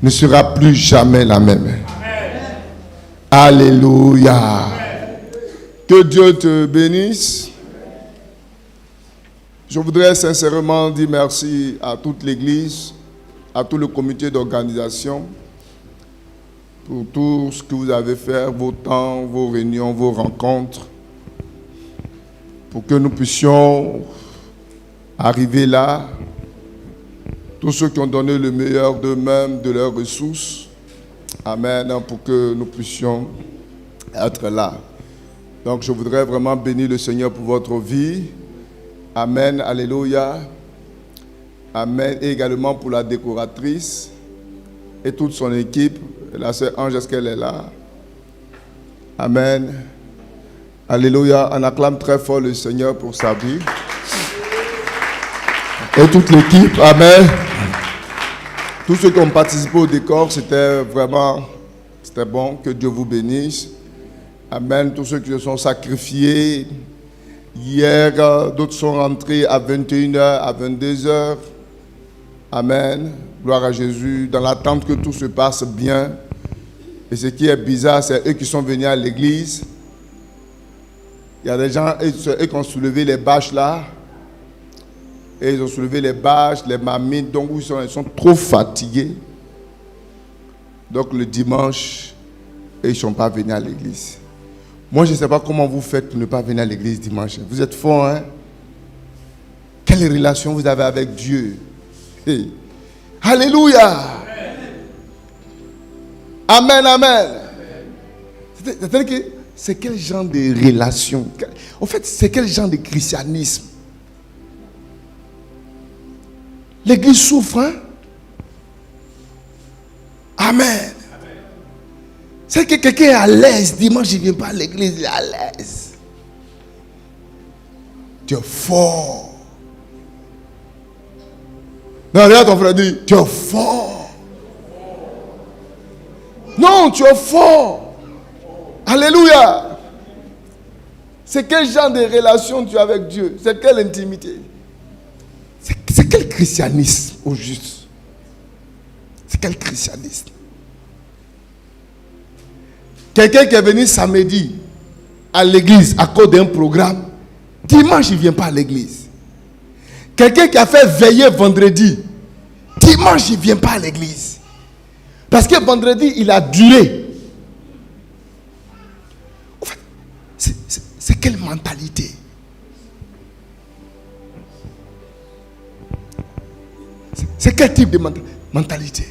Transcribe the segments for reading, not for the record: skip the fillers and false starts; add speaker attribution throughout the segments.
Speaker 1: ne sera plus jamais la même. Alléluia. Que Dieu te bénisse. Je voudrais sincèrement dire merci à toute l'Église, à tout le comité d'organisation, pour tout ce que vous avez fait, vos temps, vos réunions, vos rencontres, pour que nous puissions arriver là. Tous ceux qui ont donné le meilleur d'eux-mêmes, de leurs ressources. Amen, pour que nous puissions être là. Donc je voudrais vraiment bénir le Seigneur pour votre vie. Amen, alléluia. Amen, et également pour la décoratrice et toute son équipe. La sœur Ange, est-ce qu'elle est là? Amen. Alléluia, on acclame très fort le Seigneur pour sa vie. Et toute l'équipe, amen. Tous ceux qui ont participé au décor, c'était bon. Que Dieu vous bénisse. Amen. Tous ceux qui se sont sacrifiés. Hier, d'autres sont rentrés à 21h, à 22h. Amen. Gloire à Jésus. Dans l'attente que tout se passe bien. Et ce qui est bizarre, c'est eux qui sont venus à l'église. Il y a des gens, eux qui ont soulevé les bâches là. Et ils ont soulevé les bâches, les marmites, donc ils sont trop fatigués. Donc le dimanche, ils ne sont pas venus à l'église. Moi, je ne sais pas comment vous faites pour ne pas venir à l'église dimanche. Vous êtes forts, hein? Quelle relation vous avez avec Dieu? Hey. Alléluia! Amen, amen. C'est-à-dire que c'est quel genre de relation? En fait, c'est quel genre de christianisme? L'église souffre, hein? Amen. C'est que quelqu'un est à l'aise. Dimanche, il ne vient pas à l'église, il est à l'aise. Tu es fort. Non, regarde ton frère, dit, tu es fort. Non, tu es fort. Alléluia. C'est quel genre de relation tu as avec Dieu? C'est quelle intimité? C'est quel christianisme au juste? C'est quel christianisme? Quelqu'un qui est venu samedi à l'église à cause d'un programme, dimanche il ne vient pas à l'église. Quelqu'un qui a fait veiller vendredi, dimanche il ne vient pas à l'église. Parce que vendredi il a duré. En fait, c'est quelle mentalité? C'est quel type de mentalité?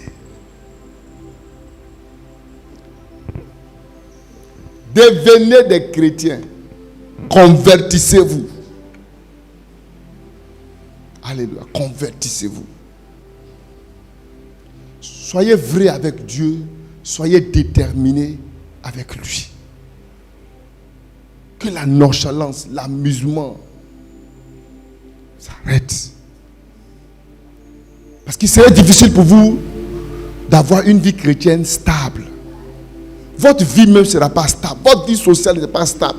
Speaker 1: Devenez des chrétiens. Convertissez-vous. Alléluia. Convertissez-vous. Soyez vrai avec Dieu. Soyez déterminés avec lui. Que la nonchalance, l'amusement s'arrête. Parce qu'il serait difficile pour vous d'avoir une vie chrétienne stable. Votre vie même ne sera pas stable. Votre vie sociale n'est pas stable.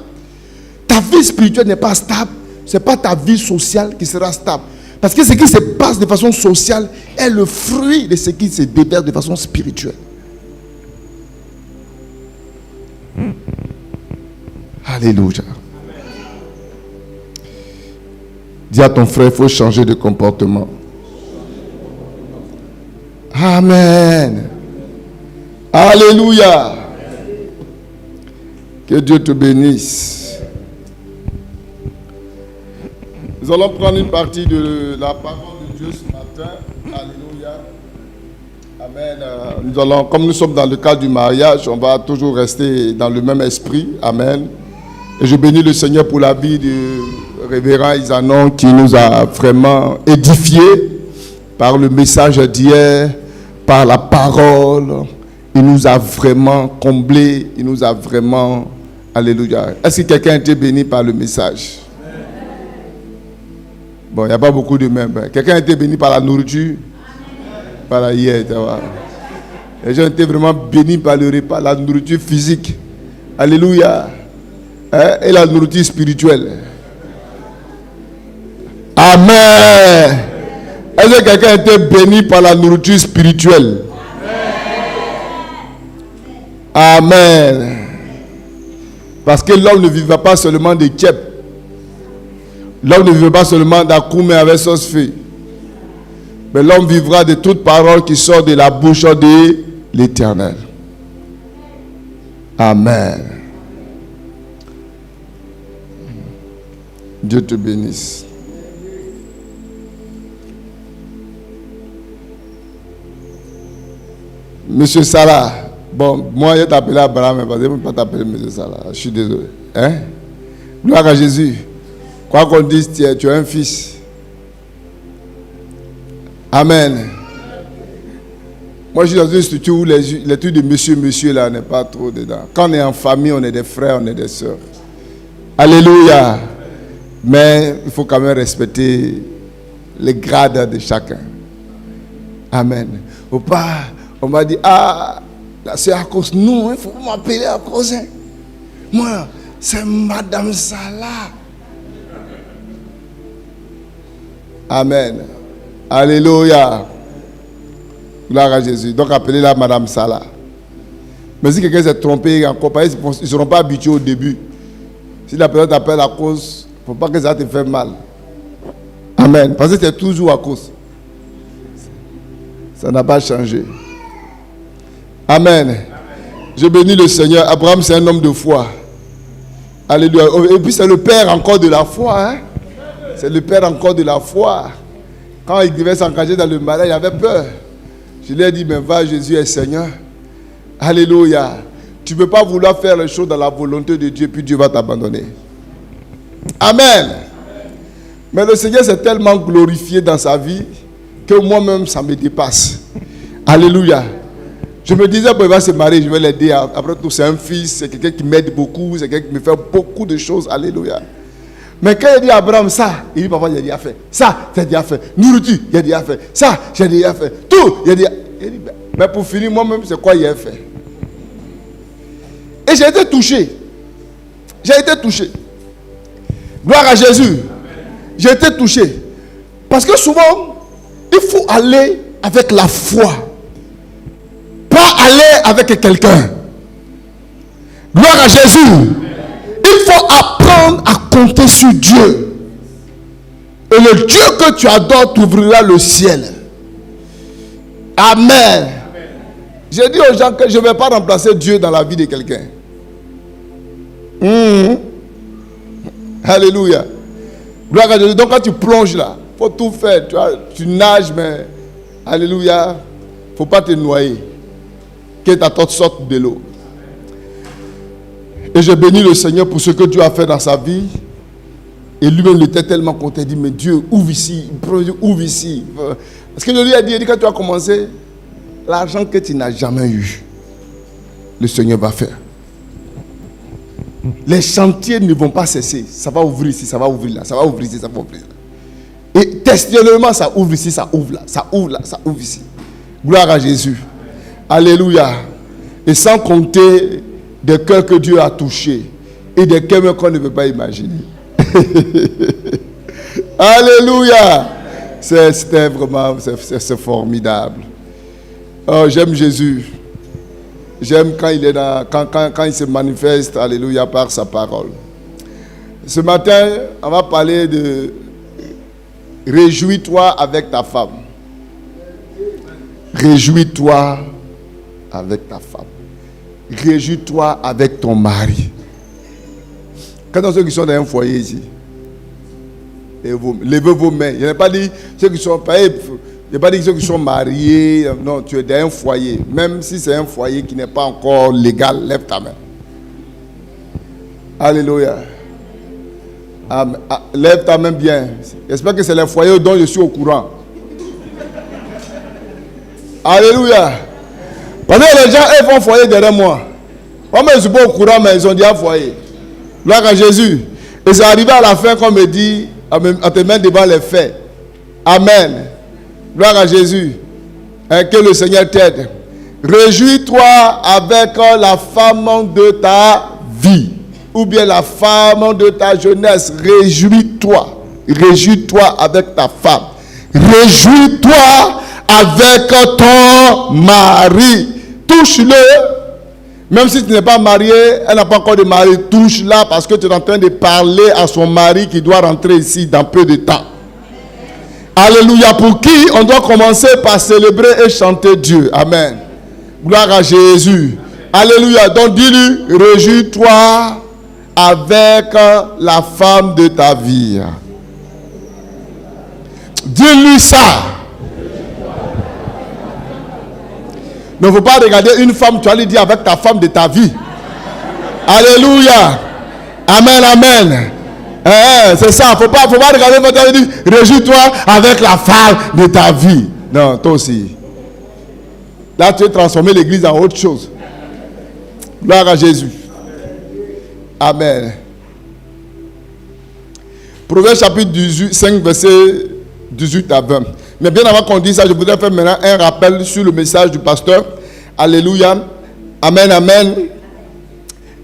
Speaker 1: Ta vie spirituelle n'est pas stable. Ce n'est pas ta vie sociale qui sera stable. Parce que ce qui se passe de façon sociale est le fruit de ce qui se déverse de façon spirituelle. Alléluia. Dis à ton frère, il faut changer de comportement. Amen. Alléluia. Que Dieu te bénisse. Nous allons prendre une partie de la parole de Dieu ce matin. Alléluia. Amen. Nous allons, comme nous sommes dans le cadre du mariage, on va toujours rester dans le même esprit. Amen. Et je bénis le Seigneur pour la vie du révérend Isanon qui nous a vraiment édifiés par le message d'hier, par la parole. Il nous a vraiment comblés. Il nous a vraiment... Alléluia. Est-ce que quelqu'un a été béni par le message? Bon, il n'y a pas beaucoup de même. Quelqu'un a été béni par la nourriture? Par la hier. Les gens ont été vraiment bénis par le repas, la nourriture physique. Alléluia. Et la nourriture spirituelle. Amen. Est-ce que quelqu'un a été béni par la nourriture spirituelle? Amen. Parce que l'homme ne vivra pas seulement de tchèp. L'homme ne vivra pas seulement d'akoumé avec sauce fée. Mais l'homme vivra de toute parole qui sort de la bouche de l'Éternel. Amen. Dieu te bénisse. Monsieur Salah. Bon, moi je t'appelle Abraham, mais je ne peux pas t'appeler Monsieur Salah. Je suis désolé. Hein? Gloire à Jésus. Quoi qu'on dise, tu es un fils. Amen. Moi, je suis dans une structure où les trucs de monsieur là n'est pas trop dedans. Quand on est en famille, on est des frères, on est des sœurs. Alléluia. Mais il faut quand même respecter les grades de chacun. Amen. Ou pas, on m'a dit, c'est à cause de nous, il faut m'appeler à cause. Moi, c'est Madame Salah. Amen. Alléluia. Gloire à Jésus. Donc appelez-la Madame Salah. Mais si quelqu'un s'est trompé encore, ils ne seront pas habitués au début. Si la personne t'appelle à cause, il ne faut pas que ça te fasse mal. Amen. Parce que c'est toujours à cause. Ça n'a pas changé. Amen. Je bénis le Seigneur. Abraham, c'est un homme de foi. Alléluia. Et puis c'est le père encore de la foi. Hein? C'est le père encore de la foi. Quand il devait s'engager dans le malin, il avait peur. Je lui ai dit, mais va, Jésus est Seigneur. Alléluia. Tu ne peux pas vouloir faire les choses dans la volonté de Dieu, puis Dieu va t'abandonner. Amen. Mais le Seigneur s'est tellement glorifié dans sa vie que moi-même, ça me dépasse. Alléluia. Je me disais, il va se marier, je vais l'aider. Après tout, c'est un fils, c'est quelqu'un qui m'aide beaucoup, c'est quelqu'un qui me fait beaucoup de choses. Alléluia. Mais quand il dit à Abraham ça, il dit, papa, j'ai déjà fait. Ça, j'ai déjà fait. Nourriture, j'ai déjà fait. Ça, j'ai déjà fait. Tout, j'ai déjà fait. Il dit, mais pour finir, moi-même, c'est quoi il a fait? Et j'ai été touché. J'ai été touché. Gloire à Jésus. J'ai été touché. Parce que souvent, il faut aller avec la foi. Pas aller avec quelqu'un. Gloire à Jésus. Il faut apprendre à compter sur Dieu. Et le Dieu que tu adores t'ouvrira le ciel. Amen. J'ai dit aux gens que je ne vais pas remplacer Dieu dans la vie de quelqu'un. Alléluia. Gloire à Dieu. Donc quand tu plonges là, il faut tout faire. Tu nages, mais alléluia, il ne faut pas te noyer. Que ta tête sorte de l'eau. Et je bénis le Seigneur pour ce que Dieu a fait dans sa vie. Et lui-même, il était tellement content. Il dit, mais Dieu, ouvre ici. Ouvre ici. Parce que je lui ai dit, quand tu as commencé, l'argent que tu n'as jamais eu, le Seigneur va faire. Les chantiers ne vont pas cesser. Ça va ouvrir ici, ça va ouvrir là. Ça va ouvrir ici, ça va ouvrir là. Et textuellement, ça ouvre ici, ça ouvre là. Ça ouvre là, ça ouvre ici. Gloire à Jésus. Alléluia. Et sans compter des cœurs que Dieu a touchés et des cœurs qu'on ne peut pas imaginer. Alléluia. C'était vraiment, c'est formidable. Oh, j'aime Jésus. J'aime quand il est quand il se manifeste, alléluia, par sa parole. Ce matin, on va parler de réjouis-toi avec ta femme. Réjouis-toi avec ta femme. Réjouis-toi avec ton mari. Quand on ceux qui sont dans un foyer ici, levez vos mains. Je n'ai pas dit ceux qui sont je n'ai pas dit ceux qui sont mariés. Non, tu es dans un foyer. Même si c'est un foyer qui n'est pas encore légal, lève ta main. Alléluia. Amen. Lève ta main bien. J'espère que c'est le foyer dont je suis au courant. Alléluia. Parce que les gens, ils font foyer derrière moi. Moi, je ne suis pas au courant, mais ils ont dit un foyer. Gloire à Jésus. Et c'est arrivé à la fin qu'on me dit, à te mettre devant les faits. Amen. Gloire à Jésus. Et que le Seigneur t'aide. Réjouis-toi avec la femme de ta vie. Ou bien la femme de ta jeunesse. Réjouis-toi. Réjouis-toi avec ta femme. Réjouis-toi avec ton mari. Touche-le. Même si tu n'es pas marié, elle n'a pas encore de mari, touche-la parce que tu es en train de parler à son mari qui doit rentrer ici dans peu de temps. Alléluia. Pour qui on doit commencer par célébrer et chanter Dieu. Amen. Gloire à Jésus. Alléluia. Donc dis-lui, réjouis-toi avec la femme de ta vie. Dis-lui ça. Ne faut pas regarder une femme, tu vas lui dire avec ta femme de ta vie. Alléluia. Amen, amen. C'est ça, faut pas regarder votre femme et dire réjouis-toi avec la femme de ta vie. Non, toi aussi. Là, tu veux transformer l'église en autre chose. Gloire à Jésus. Amen. Proverbe chapitre 18, 5, verset 18 à 20. Mais bien avant qu'on dise ça, je voudrais faire maintenant un rappel sur le message du pasteur. Alléluia. Amen, amen.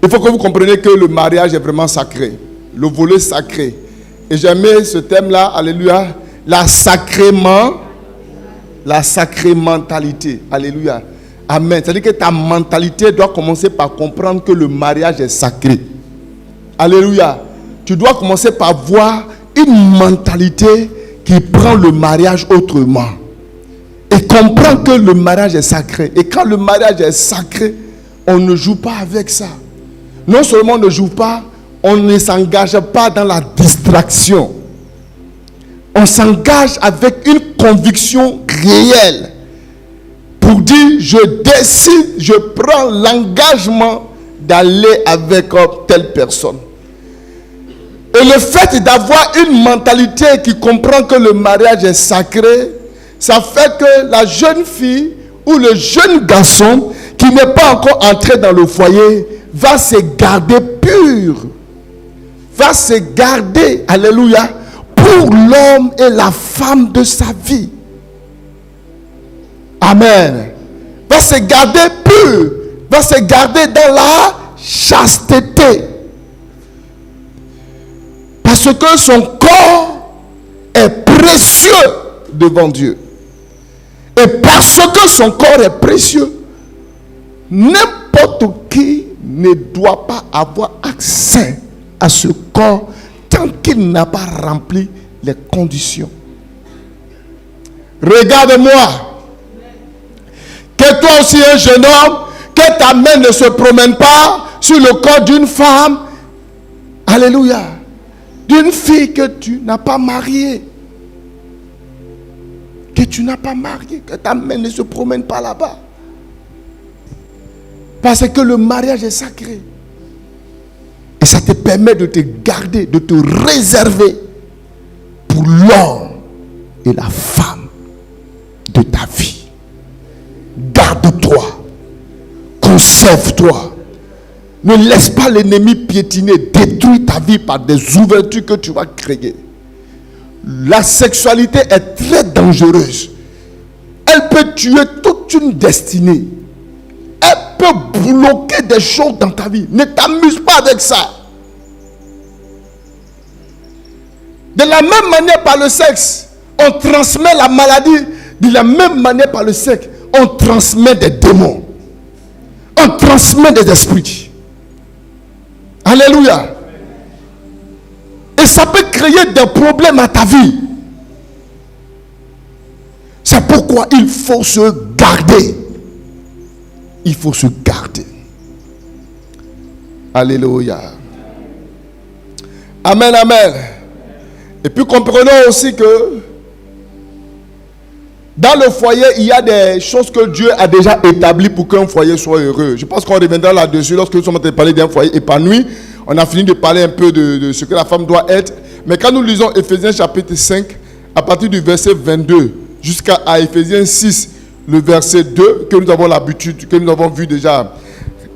Speaker 1: Il faut que vous compreniez que le mariage est vraiment sacré. Le volet sacré. Et j'aimais ce thème-là, alléluia. La sacramentalité. Alléluia. Amen. C'est-à-dire que ta mentalité doit commencer par comprendre que le mariage est sacré. Alléluia. Tu dois commencer par voir une mentalité qui prend le mariage autrement. Et comprend que le mariage est sacré. Et quand le mariage est sacré, on ne joue pas avec ça. Non seulement on ne joue pas, on ne s'engage pas dans la distraction. On s'engage avec une conviction réelle. Pour dire, je décide, je prends l'engagement d'aller avec telle personne. Et le fait d'avoir une mentalité qui comprend que le mariage est sacré, ça fait que la jeune fille ou le jeune garçon qui n'est pas encore entré dans le foyer va se garder pur. Va se garder, alléluia, pour l'homme et la femme de sa vie. Amen. Va se garder pur. Va se garder dans la chasteté. Parce que son corps est précieux devant Dieu. Et parce que son corps est précieux, n'importe qui ne doit pas avoir accès à ce corps tant qu'il n'a pas rempli les conditions. Regarde-moi. Que toi aussi un jeune homme, que ta main ne se promène pas sur le corps d'une femme. Alléluia. D'une fille que tu n'as pas mariée. Que tu n'as pas mariée. Que ta main ne se promène pas là-bas. Parce que le mariage est sacré. Et ça te permet de te garder, de te réserver pour l'homme et la femme de ta vie. Garde-toi. Conserve-toi. Ne laisse pas l'ennemi piétiner, détruire ta vie par des ouvertures que tu vas créer. La sexualité est très dangereuse. Elle peut tuer toute une destinée. Elle peut bloquer des choses dans ta vie. Ne t'amuse pas avec ça. De la même manière par le sexe, on transmet la maladie. De la même manière par le sexe, on transmet des démons. On transmet des esprits. Alléluia. Et ça peut créer des problèmes à ta vie. C'est pourquoi il faut se garder. Il faut se garder. Alléluia. Amen, amen. Et puis comprenons aussi que dans le foyer, il y a des choses que Dieu a déjà établies pour qu'un foyer soit heureux. Je pense qu'on reviendra là-dessus lorsque nous sommes en train de parler d'un foyer épanoui. On a fini de parler un peu de ce que la femme doit être. Mais quand nous lisons Ephésiens chapitre 5, à partir du verset 22 jusqu'à Ephésiens 6, le verset 2, que nous avons l'habitude, que nous avons vu déjà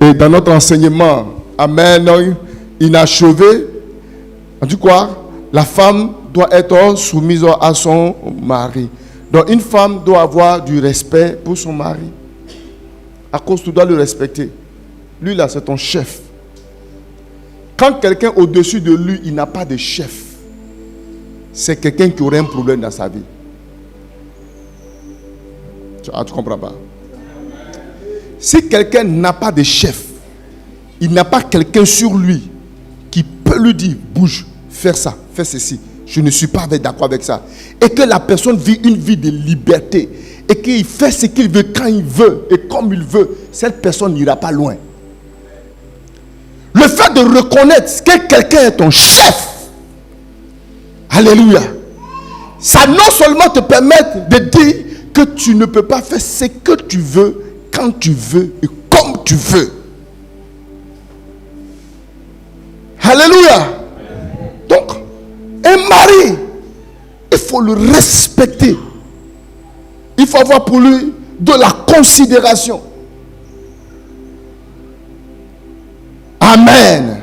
Speaker 1: dans notre enseignement, amen, inachevé, on dit quoi? La femme doit être soumise à son mari. Donc une femme doit avoir du respect pour son mari. À cause tu dois le respecter. Lui là, c'est ton chef. Quand quelqu'un au-dessus de lui, il n'a pas de chef, c'est quelqu'un qui aurait un problème dans sa vie. Tu comprends pas? Si quelqu'un n'a pas de chef, il n'a pas quelqu'un sur lui qui peut lui dire, bouge, fais ça, fais ceci. Je ne suis pas d'accord avec ça. Et que la personne vit une vie de liberté. Et qu'il fait ce qu'il veut quand il veut et comme il veut. Cette personne n'ira pas loin. Le fait de reconnaître que quelqu'un est ton chef. Alléluia. Ça non seulement te permet de dire que tu ne peux pas faire ce que tu veux, quand tu veux et comme tu veux. Alléluia. Donc, un mari, il faut le respecter. Il faut avoir pour lui de la considération. Amen.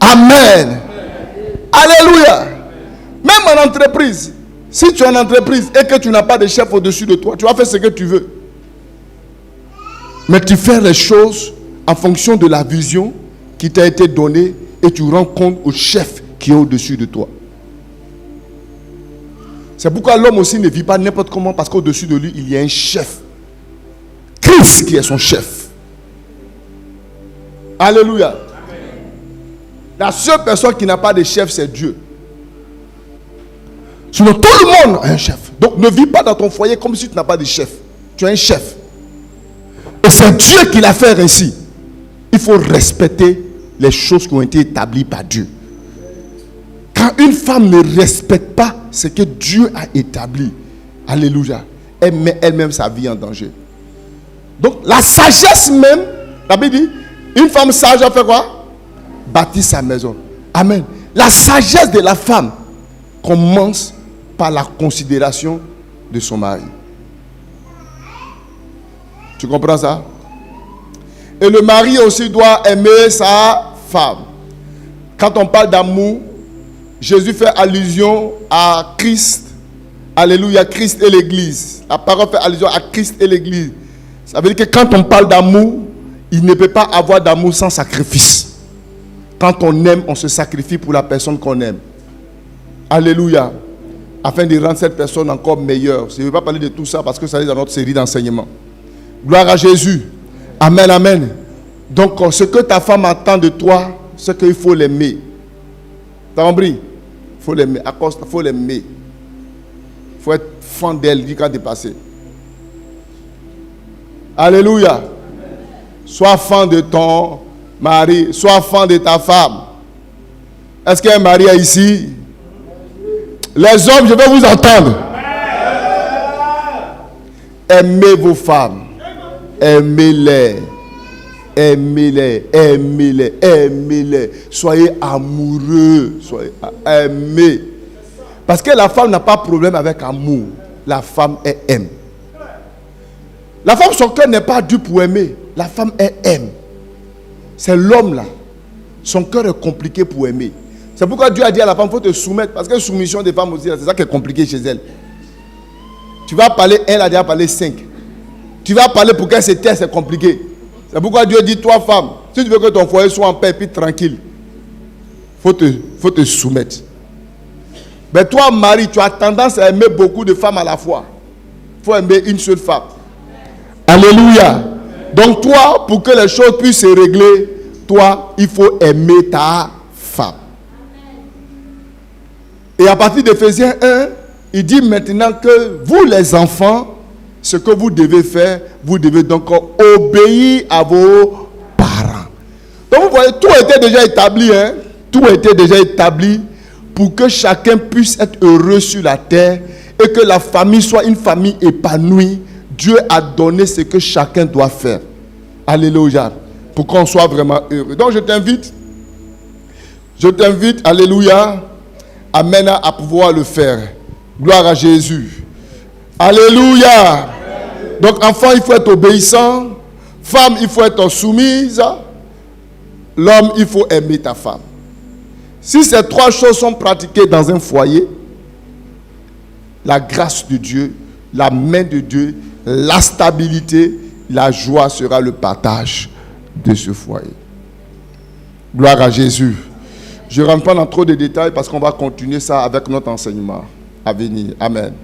Speaker 1: Amen. Alléluia. Même en entreprise, si tu es en entreprise et que tu n'as pas de chef au-dessus de toi, tu vas faire ce que tu veux. Mais tu fais les choses en fonction de la vision qui t'a été donnée et tu rends compte au chef qui est au-dessus de toi. C'est pourquoi l'homme aussi ne vit pas n'importe comment, parce qu'au-dessus de lui, il y a un chef. Christ qui est son chef. Alléluia. Amen. La seule personne qui n'a pas de chef, c'est Dieu. Sinon, tout le monde a un chef. Donc, ne vis pas dans ton foyer comme si tu n'as pas de chef. Tu as un chef. Et c'est Dieu qui l'a fait ainsi. Il faut respecter les choses qui ont été établies par Dieu. Quand une femme ne respecte pas ce que Dieu a établi, alléluia, elle met elle-même sa vie en danger. Donc, la sagesse même, la Bible dit, une femme sage a fait quoi? Bâtit sa maison. Amen. La sagesse de la femme commence par la considération de son mari. Tu comprends ça? Et le mari aussi doit aimer sa femme. Quand on parle d'amour, Jésus fait allusion à Christ. Alléluia, Christ et l'Église. La parole fait allusion à Christ et l'Église. Ça veut dire que quand on parle d'amour, il ne peut pas avoir d'amour sans sacrifice. Quand on aime, on se sacrifie pour la personne qu'on aime. Alléluia. Afin de rendre cette personne encore meilleure. Je ne vais pas parler de tout ça parce que ça est dans notre série d'enseignements. Gloire à Jésus. Amen, amen. Donc, ce que ta femme attend de toi, c'est qu'il faut l'aimer. T'as compris? Il faut l'aimer. À cause, il faut l'aimer. Il faut être fan d'elle, dit quand t'es passé. Alléluia. Amen. Sois fan de ton mari. Sois fan de ta femme. Est-ce qu'il y a un mari ici? Les hommes, je vais vous entendre. Aimez vos femmes. Aimez-les. Aimez-les. Aimez-les. Aimez-les. Soyez amoureux. Soyez aimés. Parce que la femme n'a pas de problème avec amour. La femme, elle aime. La femme, son cœur n'est pas dû pour aimer. La femme, elle aime. C'est l'homme là. Son cœur est compliqué pour aimer. C'est pourquoi Dieu a dit à la femme, il faut te soumettre. Parce que la soumission des femmes aussi, c'est ça qui est compliqué chez elle. Tu vas parler, elle a déjà parlé 5. Tu vas parler pour qu'elle se taise, c'est compliqué. C'est pourquoi Dieu dit, toi femme, si tu veux que ton foyer soit en paix et puis tranquille, faut te soumettre. Mais toi mari, tu as tendance à aimer beaucoup de femmes à la fois. Il faut aimer une seule femme. Alléluia. Donc toi, pour que les choses puissent se régler, toi, il faut aimer ta femme. Et à partir d'Éphésiens 1, il dit maintenant que vous les enfants, ce que vous devez faire, vous devez donc obéir à vos parents. Donc vous voyez, tout était déjà établi, hein? Tout était déjà établi pour que chacun puisse être heureux sur la terre et que la famille soit une famille épanouie. Dieu a donné ce que chacun doit faire. Alléluia. Pour qu'on soit vraiment heureux. Donc je t'invite, alléluia, amen, à pouvoir le faire. Gloire à Jésus. Alléluia. Donc enfant, il faut être obéissant. Femme, il faut être soumise. L'homme, il faut aimer ta femme. Si ces 3 choses sont pratiquées dans un foyer, la grâce de Dieu, la main de Dieu, la stabilité, la joie sera le partage de ce foyer. Gloire à Jésus. Je ne rentre pas dans trop de détails parce qu'on va continuer ça avec notre enseignement à venir. Amen.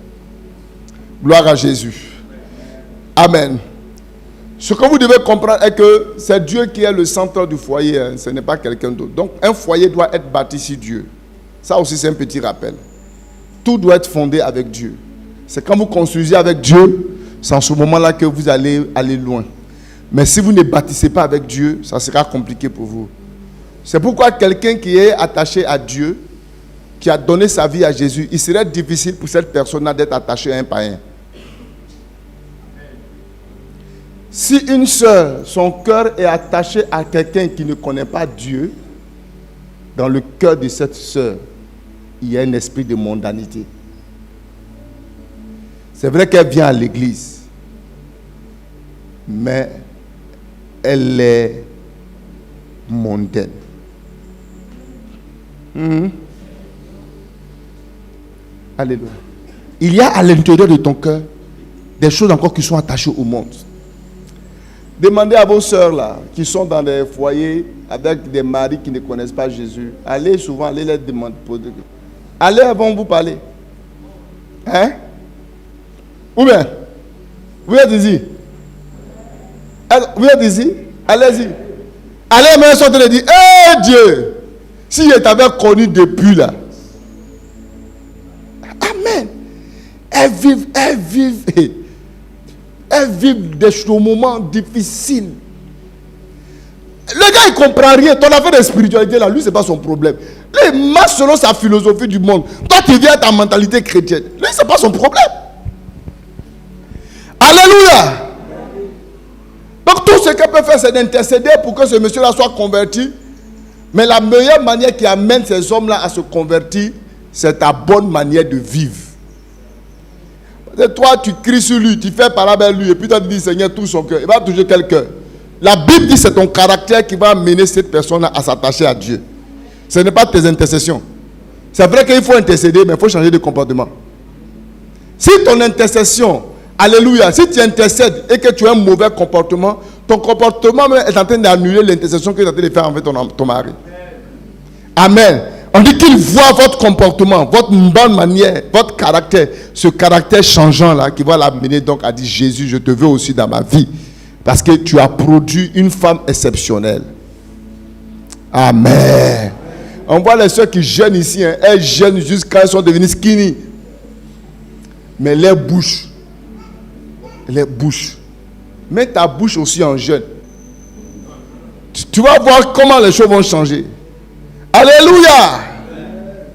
Speaker 1: Gloire à Jésus. Amen. Ce que vous devez comprendre est que c'est Dieu qui est le centre du foyer, hein, ce n'est pas quelqu'un d'autre. Donc un foyer doit être bâti sur Dieu. Ça aussi c'est un petit rappel. Tout doit être fondé avec Dieu. C'est quand vous construisez avec Dieu, c'est en ce moment-là que vous allez aller loin. Mais si vous ne bâtissez pas avec Dieu, ça sera compliqué pour vous. C'est pourquoi quelqu'un qui est attaché à Dieu, qui a donné sa vie à Jésus, il serait difficile pour cette personne-là d'être attachée à un païen. Si une sœur, son cœur est attaché à quelqu'un qui ne connaît pas Dieu, dans le cœur de cette sœur, il y a un esprit de mondanité. C'est vrai qu'elle vient à l'église, mais elle est mondaine. Alléluia. Il y a à l'intérieur de ton cœur des choses encore qui sont attachées au monde. Demandez à vos sœurs là, qui sont dans des foyers avec des maris qui ne connaissent pas Jésus. Allez souvent, allez les demander. Allez, elles vont vous parler. Hein? Ou bien, vous êtes ici? Vous êtes ici? Allez-y. Allez, mais elles sont en train de dire, hé Dieu, si je t'avais connu depuis là. Amen. Elles vivent des moments difficiles. Le gars, il ne comprend rien. Ton affaire de spiritualité, là, lui, ce n'est pas son problème. Il marche selon sa philosophie du monde. Toi, tu viens à ta mentalité chrétienne. Lui, ce n'est pas son problème. Alléluia. Donc, tout ce qu'elle peut faire, c'est d'intercéder pour que ce monsieur-là soit converti. Mais la meilleure manière qui amène ces hommes-là à se convertir, c'est ta bonne manière de vivre. Toi, tu cries sur lui, tu fais parler avec lui, et puis tu dis, Seigneur, touche son cœur. Il va toucher quelqu'un. La Bible dit que c'est ton caractère qui va amener cette personne à s'attacher à Dieu. Ce n'est pas tes intercessions. C'est vrai qu'il faut intercéder, mais il faut changer de comportement. Si ton intercession, alléluia, si tu intercèdes et que tu as un mauvais comportement, ton comportement est en train d'annuler l'intercession que tu es en train de faire avec ton mari. Amen. On dit qu'il voit votre comportement, votre bonne manière, votre caractère, ce caractère changeant là qui va l'amener donc à dire Jésus, je te veux aussi dans ma vie. Parce que tu as produit une femme exceptionnelle. Amen. On voit les soeurs qui jeûnent ici, hein, elles jeûnent jusqu'à elles sont devenues skinny. Mais les bouches. Mets ta bouche aussi en jeûne. Tu vas voir comment les choses vont changer. Alléluia.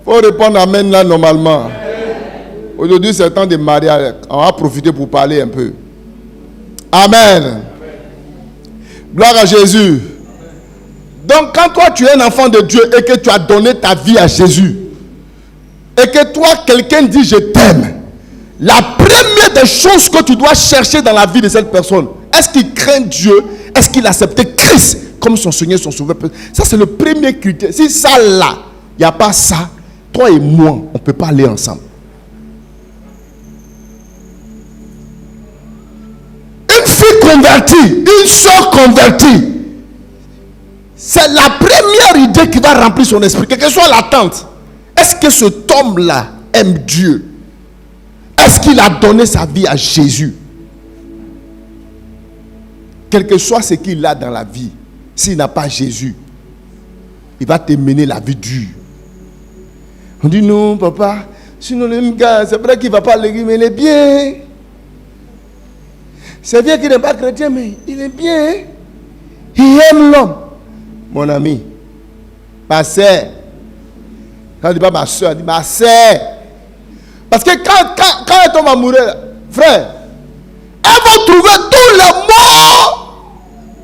Speaker 1: Il faut répondre amen là normalement. Aujourd'hui c'est le temps de mariage. On va profiter pour parler un peu. Amen. Gloire à Jésus. Donc quand toi tu es un enfant de Dieu et que tu as donné ta vie à Jésus et que toi quelqu'un dit je t'aime, la première des choses que tu dois chercher dans la vie de cette personne, est-ce qu'il craint Dieu? Est-ce qu'il accepte Christ comme son Seigneur, son Sauveur? Ça c'est le premier critère. Si ça là, il n'y a pas ça, toi et moi, on ne peut pas aller ensemble. Une fille convertie, une soeur convertie, c'est la première idée qui va remplir son esprit, quelle que soit l'attente. Est-ce que cet homme-là aime Dieu? Est-ce qu'il a donné sa vie à Jésus? Quel que soit ce qu'il a dans la vie, s'il n'a pas Jésus, il va te mener la vie dure. On dit non, papa, sinon le gars, c'est vrai qu'il ne va pas à l'église, mais il est bien. C'est vrai qu'il n'est pas chrétien, mais il est bien. Il aime l'homme. Mon ami, ma sœur, quand on dit pas ma soeur, on dit ma sœur. Parce que quand elle tombe amoureuse, frère, elle va trouver tous les mots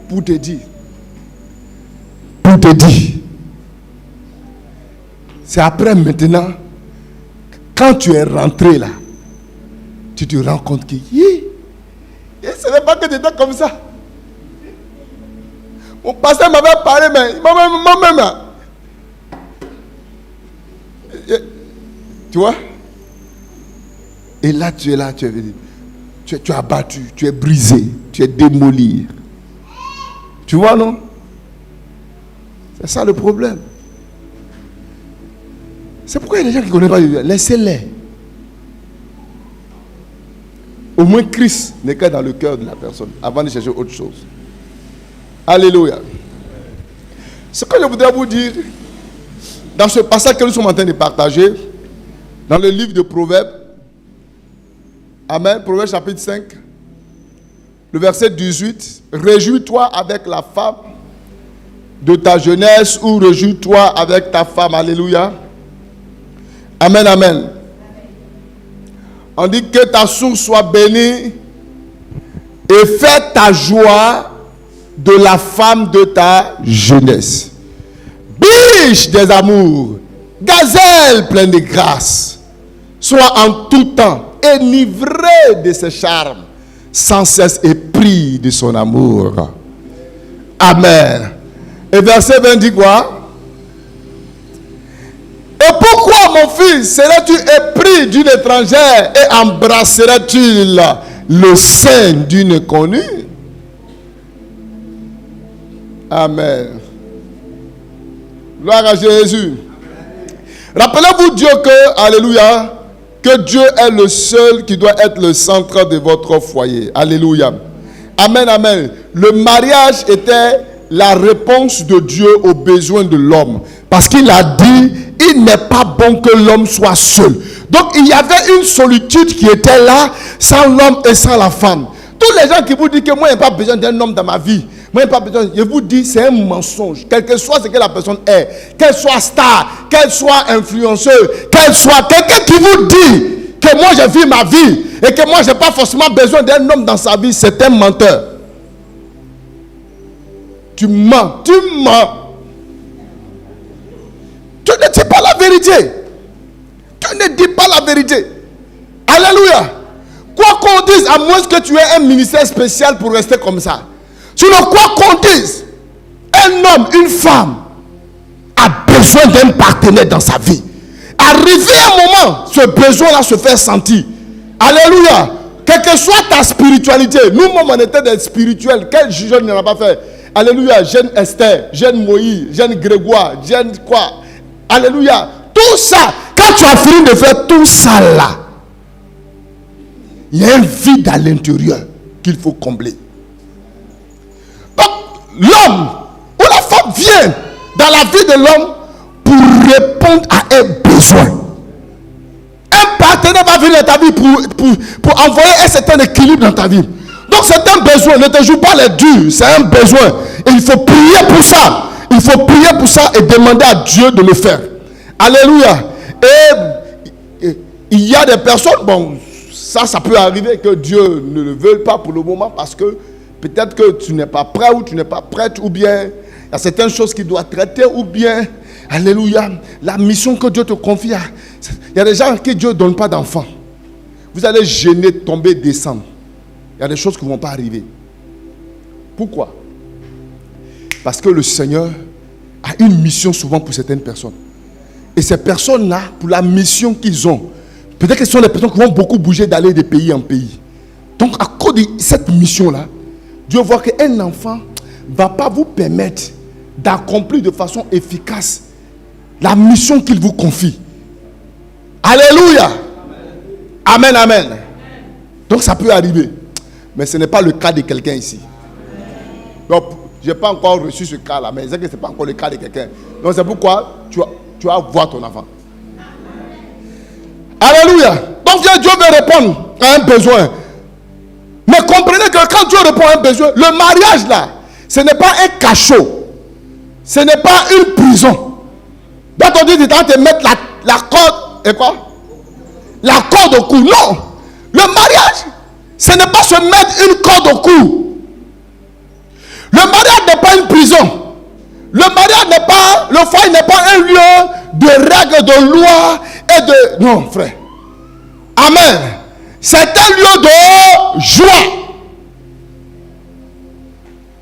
Speaker 1: pour te dire. Pour te dire. C'est après maintenant, quand tu es rentré là, tu te rends compte que je ne savais pas que tu étais comme ça. Mon pasteur m'avait parlé, mais moi-même. Tu vois? Et là, tu es là, tu es abattu, tu es brisé, tu es démoli. Tu vois, non? C'est ça le problème. C'est pourquoi il y a des gens qui ne connaissent pas Dieu. Laissez-les. Au moins Christ n'est que dans le cœur de la personne avant de chercher autre chose. Alléluia. Ce que je voudrais vous dire, dans ce passage que nous sommes en train de partager, dans le livre de Proverbes, Amen, Proverbes chapitre 5, le verset 18, réjouis-toi avec la femme de ta jeunesse ou réjouis-toi avec ta femme. Alléluia. Amen, amen. On dit que ta source soit bénie et fais ta joie de la femme de ta jeunesse. Biche des amours, gazelle pleine de grâce, sois en tout temps enivré de ses charmes, sans cesse épris de son amour. Amen. Et verset 20 dit quoi? Et pourquoi, mon fils, serais-tu épris d'une étrangère et embrasserais-tu le sein d'une inconnue? Amen. Gloire à Jésus. Rappelez-vous Dieu que, alléluia, que Dieu est le seul qui doit être le centre de votre foyer. Alléluia. Amen, amen. Le mariage était la réponse de Dieu aux besoins de l'homme. Parce qu'il a dit, il n'est pas bon que l'homme soit seul. Donc il y avait une solitude qui était là, sans l'homme et sans la femme. Tous les gens qui vous disent que moi, je n'ai pas besoin d'un homme dans ma vie. Moi, pas besoin. Je vous dis, c'est un mensonge. Quel que soit ce que la personne est, qu'elle soit star, qu'elle soit influenceuse, qu'elle soit quelqu'un qui vous dit que moi je vis ma vie et que moi je n'ai pas forcément besoin d'un homme dans sa vie, c'est un menteur. Tu mens, tu mens. Tu ne dis pas la vérité. Tu ne dis pas la vérité. Alléluia. Quoi qu'on dise, à moins que tu aies un ministère spécial pour rester comme ça. Sinon, quoi qu'on dise, un homme, une femme a besoin d'un partenaire dans sa vie. Arrivé un moment, ce besoin-là se fait sentir. Alléluia. Quelle que soit ta spiritualité, nous-mêmes on était des spirituels. Quel jeune n'en a pas fait? Alléluia. Jeune Esther, jeune Moïse, jeune Grégoire, jeune quoi? Alléluia. Tout ça, quand tu as fini de faire tout ça là, il y a un vide à l'intérieur qu'il faut combler. Donc, l'homme ou la femme vient dans la vie de l'homme pour répondre à un besoin. Un partenaire va venir dans ta vie pour envoyer un certain équilibre dans ta vie. Donc, c'est un besoin. Ne te joue pas les durs. C'est un besoin. Et il faut prier pour ça. Il faut prier pour ça et demander à Dieu de le faire. Alléluia. Et il y a des personnes, bon, ça peut arriver que Dieu ne le veuille pas pour le moment parce que peut-être que tu n'es pas prêt ou tu n'es pas prête, ou bien il y a certaines choses qu'il doit traiter, ou bien, alléluia, la mission que Dieu te confie. Il y a des gens qui Dieu ne donne pas d'enfants. Vous allez gêner, tomber, descendre. Il y a des choses qui ne vont pas arriver. Pourquoi? Parce que le Seigneur a une mission souvent pour certaines personnes. Et ces personnes-là, pour la mission qu'ils ont, peut-être que ce sont des personnes qui vont beaucoup bouger d'aller de pays en pays. Donc, à cause de cette mission-là, Dieu voit qu'un enfant ne va pas vous permettre d'accomplir de façon efficace la mission qu'il vous confie. Alléluia. Amen, amen. Donc, ça peut arriver. Mais ce n'est pas le cas de quelqu'un ici. Donc, je n'ai pas encore reçu ce cas-là, mais je sais que ce n'est pas encore le cas de quelqu'un. Donc, c'est pourquoi tu vas voir ton enfant. Alléluia. Donc Dieu veut répondre à un besoin. Mais comprenez que quand Dieu répond à un besoin, le mariage là, ce n'est pas un cachot. Ce n'est pas une prison. Donc on dit de te mettre la corde et quoi? La corde au cou. Non. Le mariage, ce n'est pas se mettre une corde au cou. Le mariage n'est pas une prison. Le mariage n'est pas, le foyer n'est pas un lieu de règles, de lois et de... Non, frère. Amen. C'est un lieu de joie.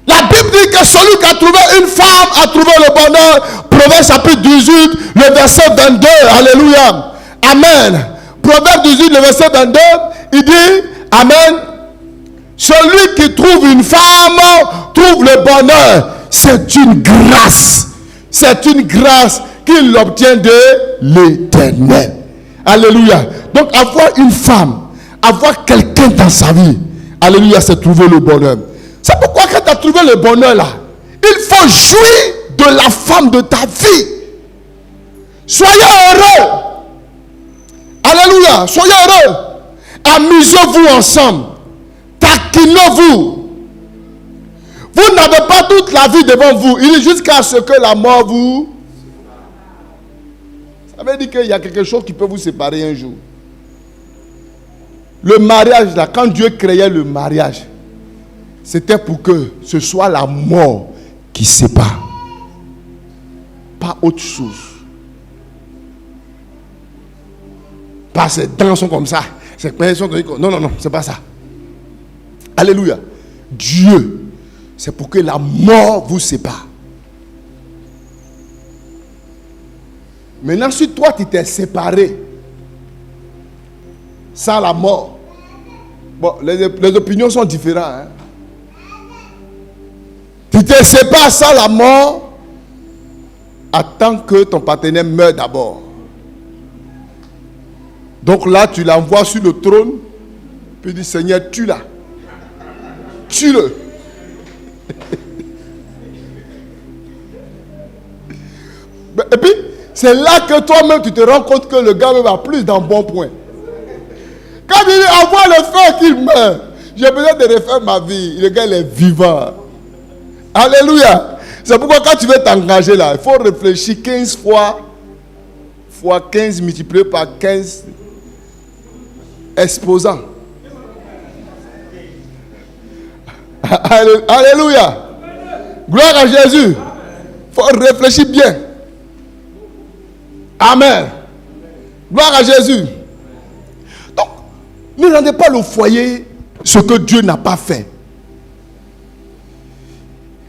Speaker 1: La Bible dit que celui qui a trouvé une femme a trouvé le bonheur. Proverbe chapitre 18, le verset 22. Alléluia. Amen. Proverbe 18, le verset 22, il dit, Amen. Celui qui trouve une femme trouve le bonheur. C'est une grâce. C'est une grâce qu'il obtient de l'Éternel. Alléluia. Donc avoir une femme, avoir quelqu'un dans sa vie, alléluia, c'est trouver le bonheur. C'est pourquoi quand tu as trouvé le bonheur là, il faut jouir de la femme de ta vie. Soyez heureux. Alléluia, soyez heureux. Amusez-vous ensemble. Taquinez-vous. Vous n'avez pas toute la vie devant vous. Il est jusqu'à ce que la mort vous... Ça veut dire qu'il y a quelque chose qui peut vous séparer un jour. Le mariage, là, quand Dieu créait le mariage, c'était pour que ce soit la mort qui sépare. Pas autre chose. Pas ces dents sont comme ça. Ces pieds sont comme ça. Non, non, non, c'est pas ça. Alléluia. Dieu, c'est pour que la mort vous sépare. Maintenant, si toi, tu t'es séparé sans la mort, bon, les opinions sont différentes. Hein? Tu te sépares sans la mort, attends que ton partenaire meure d'abord. Donc là, tu l'envoies sur le trône, puis tu dis, Seigneur, tue-la. Tue-le. Et puis, c'est là que toi-même, tu te rends compte que le gars va plus dans bon point. Quand il dit, envoie le feu qu'il meurt, j'ai besoin de refaire ma vie. Le gars, il est vivant. Alléluia. C'est pourquoi quand tu veux t'engager là, il faut réfléchir 15 fois 15 multiplié par 15 exposants. Alléluia. Gloire à Jésus. Il faut réfléchir bien. Amen. Gloire à Jésus. Donc, ne rendez pas le foyer ce que Dieu n'a pas fait.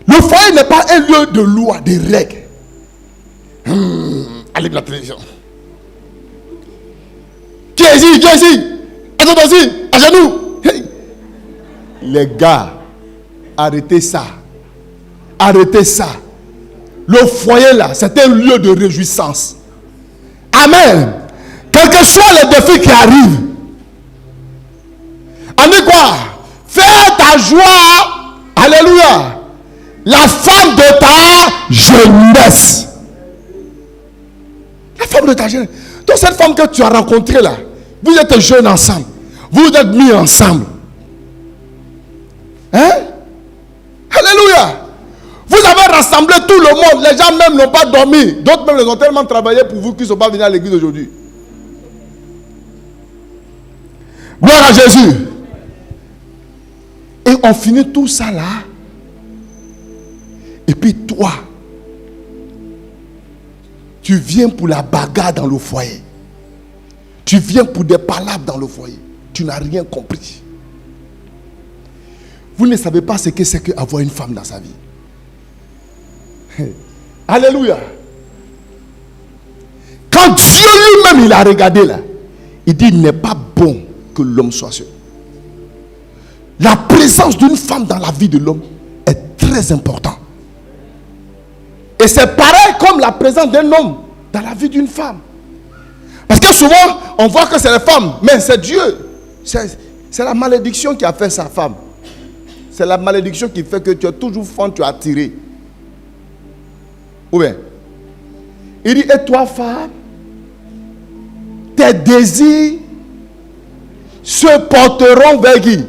Speaker 1: Le foyer n'est pas un lieu de loi, de règles. Allez, la télévision. Qui est ici? Qui est ici? Attends-y, à genoux. Hey. Les gars, arrêtez ça. Arrêtez ça. Le foyer là, c'est un lieu de réjouissance. Amen. Quels que soient les défis qui arrivent, on dit quoi? Fais ta joie, alléluia, la femme de ta jeunesse. La femme de ta jeunesse. Donc cette femme que tu as rencontrée là, vous êtes jeunes ensemble, vous vous êtes mis ensemble. Hein? Alléluia. Vous avez rassemblé tout le monde. Les gens même n'ont pas dormi. D'autres même les ont tellement travaillé pour vous qu'ils ne sont pas venus à l'église aujourd'hui. Gloire à Jésus. Et on finit tout ça là. Et puis toi, tu viens pour la bagarre dans le foyer. Tu viens pour des palabres dans le foyer. Tu n'as rien compris. Vous ne savez pas ce que c'est qu'avoir une femme dans sa vie. Alléluia. Quand Dieu lui-même il a regardé là, il dit il n'est pas bon que l'homme soit seul. La présence d'une femme dans la vie de l'homme est très importante. Et c'est pareil comme la présence d'un homme dans la vie d'une femme. Parce que souvent on voit que c'est la femme, mais c'est Dieu. C'est la malédiction qui a fait sa femme. C'est la malédiction qui fait que tu es toujours femme, tu es attiré. Ou bien, il dit, et toi femme, tes désirs se porteront vers qui?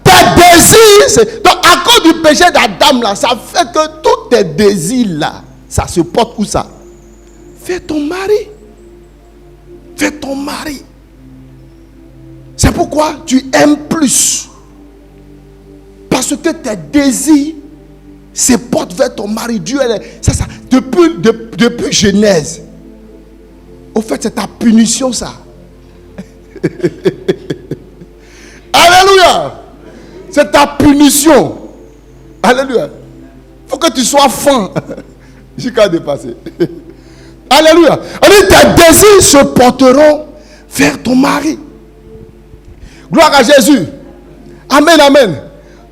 Speaker 1: Tes désirs, donc à cause du péché d'Adam là, ça fait que tous tes désirs là, ça se porte où ça? Fais ton mari. Fais ton mari. C'est pourquoi tu aimes plus. Parce que tes désirs se portent vers ton mari. Dieu, ça, depuis Genèse. Au fait, c'est ta punition, ça. Alléluia. C'est ta punition. Alléluia. Il faut que tu sois fin. Jusqu'à dépasser. Alléluia. On dit, tes désirs se porteront vers ton mari. Gloire à Jésus. Amen, amen.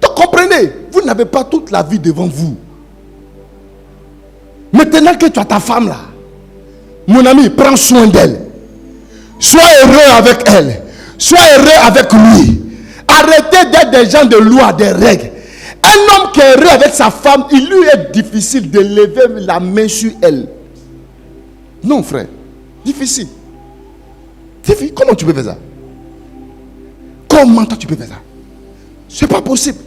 Speaker 1: Donc comprenez, vous n'avez pas toute la vie devant vous. Maintenant que tu as ta femme là, mon ami, prends soin d'elle. Sois heureux avec elle. Sois heureux avec lui. Arrêtez d'être des gens de loi, des règles. Un homme qui est heureux avec sa femme, il lui est difficile de lever la main sur elle. Non, frère. Difficile. Comment tu peux faire ça? Comment toi tu peux faire ça? C'est pas possible.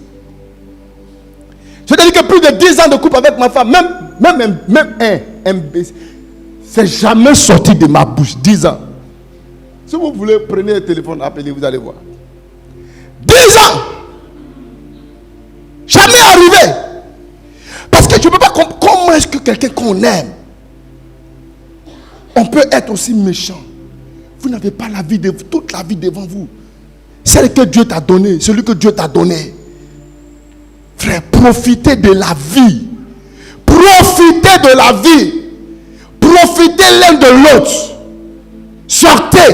Speaker 1: Je te dis que plus de 10 ans de couple avec ma femme, même un baiser, c'est jamais sorti de ma bouche. 10 ans. Si vous voulez, prenez le téléphone, appelez, vous allez voir. 10 ans. Jamais arrivé. Parce que je ne peux pas comprendre comment est-ce que quelqu'un qu'on aime, on peut être aussi méchant. Vous n'avez pas la vie toute la vie devant vous. Celle que Dieu t'a donnée, celui que Dieu t'a donné. Frère, profitez de la vie. Profitez de la vie. Profitez l'un de l'autre. Sortez,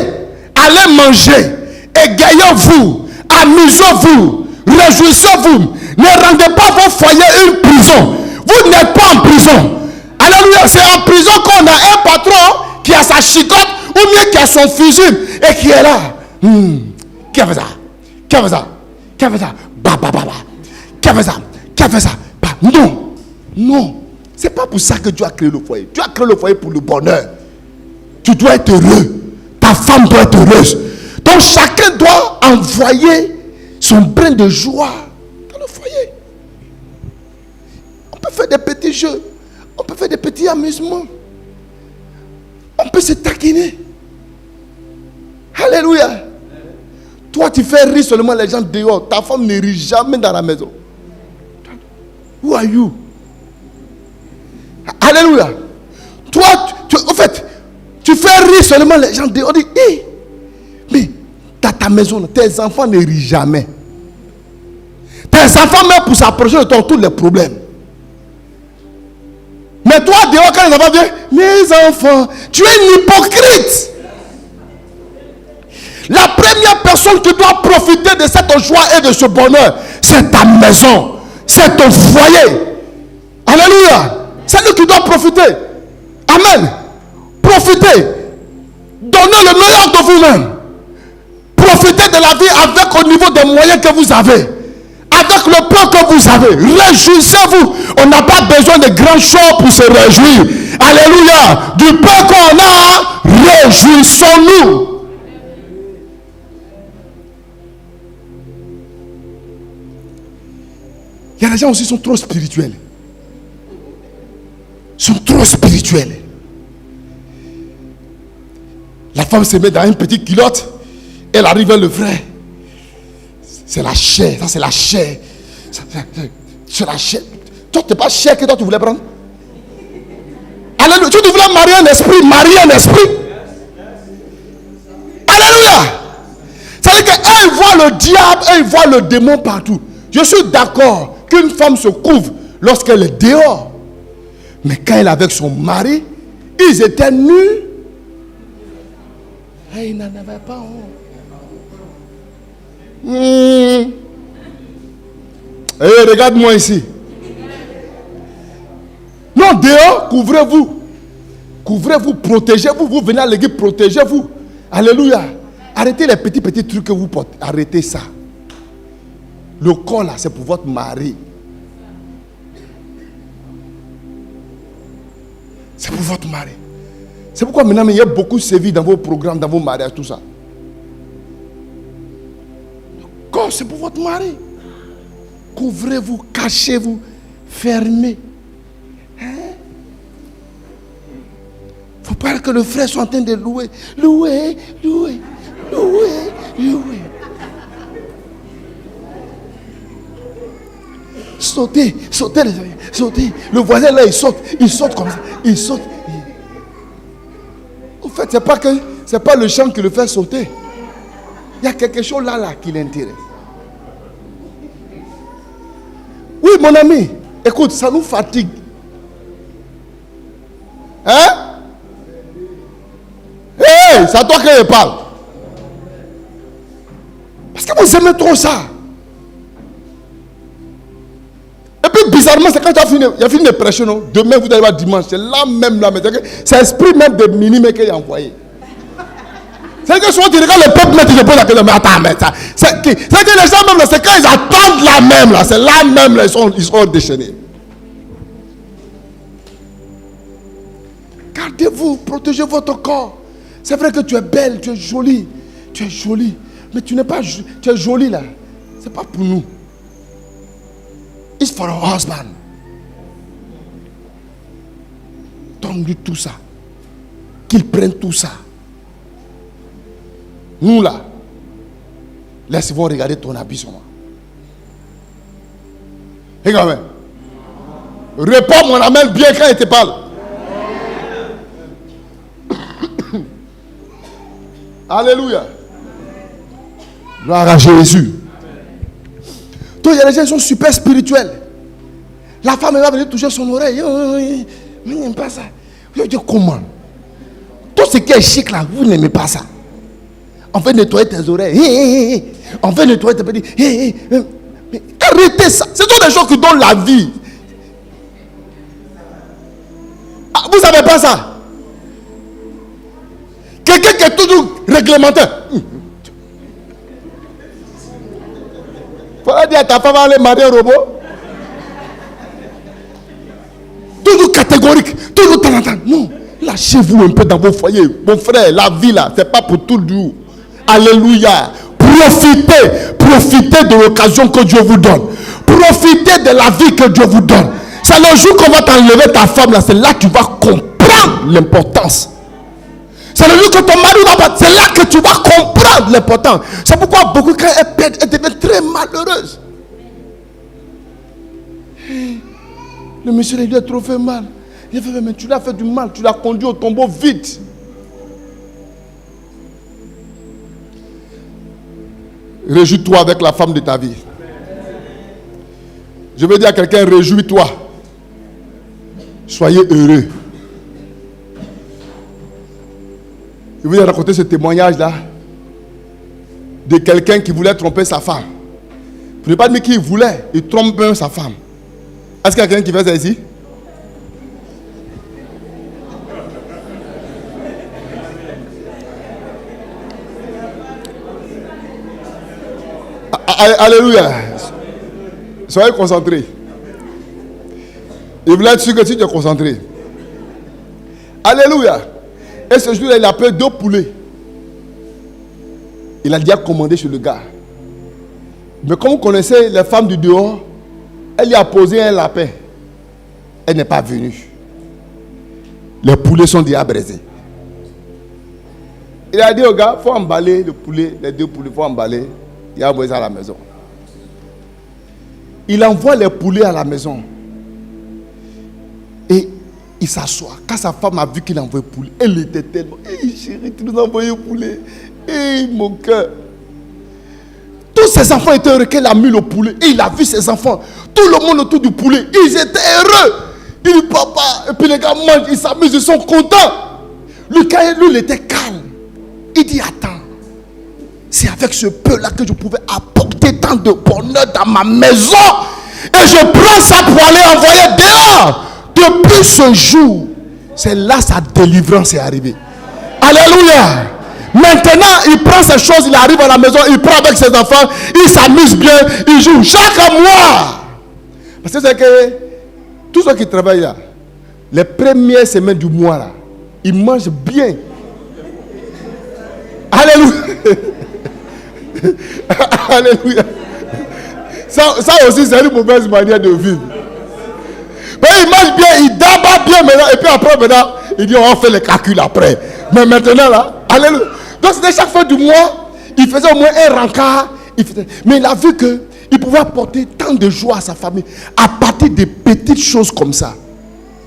Speaker 1: allez manger, égayez-vous, amusez-vous, réjouissez-vous. Ne rendez pas vos foyers une prison. Vous n'êtes pas en prison. Alléluia, c'est en prison qu'on a un patron qui a sa chicotte ou mieux qui a son fusil et qui est là. Qui a fait ça? Qui a fait ça? Qui a fait ça? Qui a fait ça? Qui a fait ça? Non, non. C'est pas pour ça que Dieu a créé le foyer. Dieu a créé le foyer pour le bonheur. Tu dois être heureux. Ta femme doit être heureuse. Donc chacun doit envoyer son brin de joie dans le foyer. On peut faire des petits jeux. On peut faire des petits amusements. On peut se taquiner. Alléluia. Toi, tu fais rire seulement les gens dehors. Ta femme ne rit jamais dans la maison. Who are you? Alléluia. Toi, en fait, tu fais rire seulement les gens dehors. On dit, hey, mais dans ta maison, tes enfants ne rient jamais. Tes enfants, même pour s'approcher de toi, ont tous les problèmes. Mais toi, dehors, quand les enfants viennent, mes enfants, tu es un hypocrite. La première personne qui doit profiter de cette joie et de ce bonheur, c'est ta maison, c'est ton foyer. Alléluia. C'est lui qui doit profiter. Amen. Profitez. Donnez le meilleur de vous-même. Profitez de la vie avec au niveau des moyens que vous avez. Avec le peu que vous avez. Réjouissez-vous. On n'a pas besoin de grandes choses pour se réjouir. Alléluia. Du peu qu'on a, réjouissons-nous. Il y a des gens aussi qui sont trop spirituels. Ils sont trop spirituels. La femme se met dans une petite culotte. Elle arrive vers le frère. C'est la chair. Ça, c'est la chair. C'est la chair. Toi, tu n'es pas chair que toi, tu voulais prendre. Alléluia. Tu voulais marier un esprit. Marier un esprit. Alléluia. C'est-à-dire qu'elle voit le diable, elle voit le démon partout. Je suis d'accord qu'une femme se couvre lorsqu'elle est dehors. Mais quand elle est avec son mari, ils étaient nus. Et ils n'en avaient pas honte. Regarde-moi ici. Non, dehors, couvrez-vous. Couvrez-vous, protégez-vous. Vous venez à l'église, protégez-vous. Alléluia. Arrêtez les petits trucs que vous portez. Arrêtez ça. Le corps là, c'est pour votre mari. C'est pour votre mari. C'est pourquoi maintenant, il y a beaucoup de sévices dans vos programmes, dans vos mariages, tout ça. Le corps, c'est pour votre mari. Couvrez-vous, cachez-vous, fermez. Il ne faut pas que le frère soit en train de louer. Louer, louer, louer, louer. Sautez, sautez, sautez. Le voisin là, il saute comme ça. Il saute. En fait, c'est pas le chant qui le fait sauter. Il y a quelque chose là qui l'intéresse. Oui, mon ami, écoute, ça nous fatigue. Hein? Hey, c'est à toi que je parle. Parce que vous aimez trop ça. Et puis bizarrement, c'est quand il a fini de prêcher, non? Demain, vous allez voir dimanche. C'est là même, là. C'est l'esprit même de Minime qu'il a envoyé. C'est que souvent tu regardes le peuple, mais tu te poses la question, mais attends, mais ça. C'est que les gens même, là, c'est quand ils attendent là même, là, c'est là même, là, ils sont déchaînés. Gardez-vous, protégez votre corps. C'est vrai que tu es belle, tu es jolie. Tu es jolie. Mais tu n'es pas, tu es jolie là. C'est pas pour nous. It's for a husband. Donne-lui tout ça. Qu'il prenne tout ça. Nous là, laisse-moi regarder ton habit sur moi. Regarde. Réponds mon amen bien quand il te parle. Alléluia. Gloire à Jésus. Donc il y a des gens qui sont super spirituels. La femme elle va venir toucher son oreille. Mais il n'aime pas ça. Je dis comment? Tout ce qui est chic là, vous n'aimez pas ça. On fait nettoyer tes oreilles. On fait nettoyer tes petits. Mais arrêtez ça. Ce sont des choses qui donnent la vie. Ah, vous ne savez pas ça? Quelqu'un qui est toujours réglementaire. Faudra dire à ta femme aller marier un robot. Toujours catégorique. Toujours talentant. Non. Lâchez-vous un peu dans vos foyers. Mon frère, la vie là, c'est pas pour tout le jour. Alléluia. Profitez de l'occasion que Dieu vous donne. Profitez de la vie que Dieu vous donne. C'est le jour qu'on va t'enlever ta femme là. C'est là que tu vas comprendre l'importance. C'est le jour que ton mari va partir. C'est là que tu vas comprendre l'importance. C'est pourquoi beaucoup quand elles perdent, elles deviennent très malheureuses. Le monsieur lui a trop fait mal. Il a fait, mais tu l'as fait du mal. Tu l'as conduit au tombeau vite. Réjouis-toi avec la femme de ta vie. Je veux dire à quelqu'un, réjouis-toi. Soyez heureux. Je vais raconter ce témoignage-là de quelqu'un qui voulait tromper sa femme. Pour ne pas dire qu'il voulait, il trompe même sa femme. Est-ce qu'il y a quelqu'un qui fait ça ici? Alléluia. Soyez concentrés. Il voulait être sûr que tu es concentré. Alléluia. Et ce jour-là, il a pris 2 poulets. Il a déjà commandé chez le gars. Mais comme vous connaissez les femmes du dehors, elle lui a posé un lapin. Elle n'est pas venue. Les poulets sont déjà braisés. Il a dit au gars, il faut emballer le poulet, les 2 poulets, il faut emballer. Il a envoyé ça à la maison. Il envoie les poulets à la maison. Et il s'assoit. Quand sa femme a vu qu'il a envoyé le poulet, elle était tellement... Hé chérie, tu nous as envoyé le poulet. Hé mon cœur. Tous ses enfants étaient heureux qu'elle a mis le poulet. Et il a vu ses enfants. Tout le monde autour du poulet. Ils étaient heureux. Il dit papa. Et puis les gars mangent, ils s'amusent, ils sont contents. Lui, il était calme. Il dit attends. C'est avec ce peu-là que je pouvais apporter tant de bonheur dans ma maison. Et je prends ça pour aller envoyer dehors. Depuis ce jour, c'est là sa délivrance est arrivée. Alléluia. Maintenant, il prend ces choses, il arrive à la maison, il prend avec ses enfants, il s'amuse bien, il joue chaque mois. Parce que c'est que tous ceux qui travaillent là, les premières semaines du mois là, ils mangent bien. Alléluia. Alléluia. Ça aussi, c'est une mauvaise manière de vivre. Mais il mange bien, il débat bien maintenant, et puis après, maintenant, il dit on va faire les calculs après. Mais maintenant là, alléluia. Donc c'était chaque fin du mois, il faisait au moins un rencard. Mais il a vu qu'il pouvait apporter tant de joie à sa famille à partir de petites choses comme ça.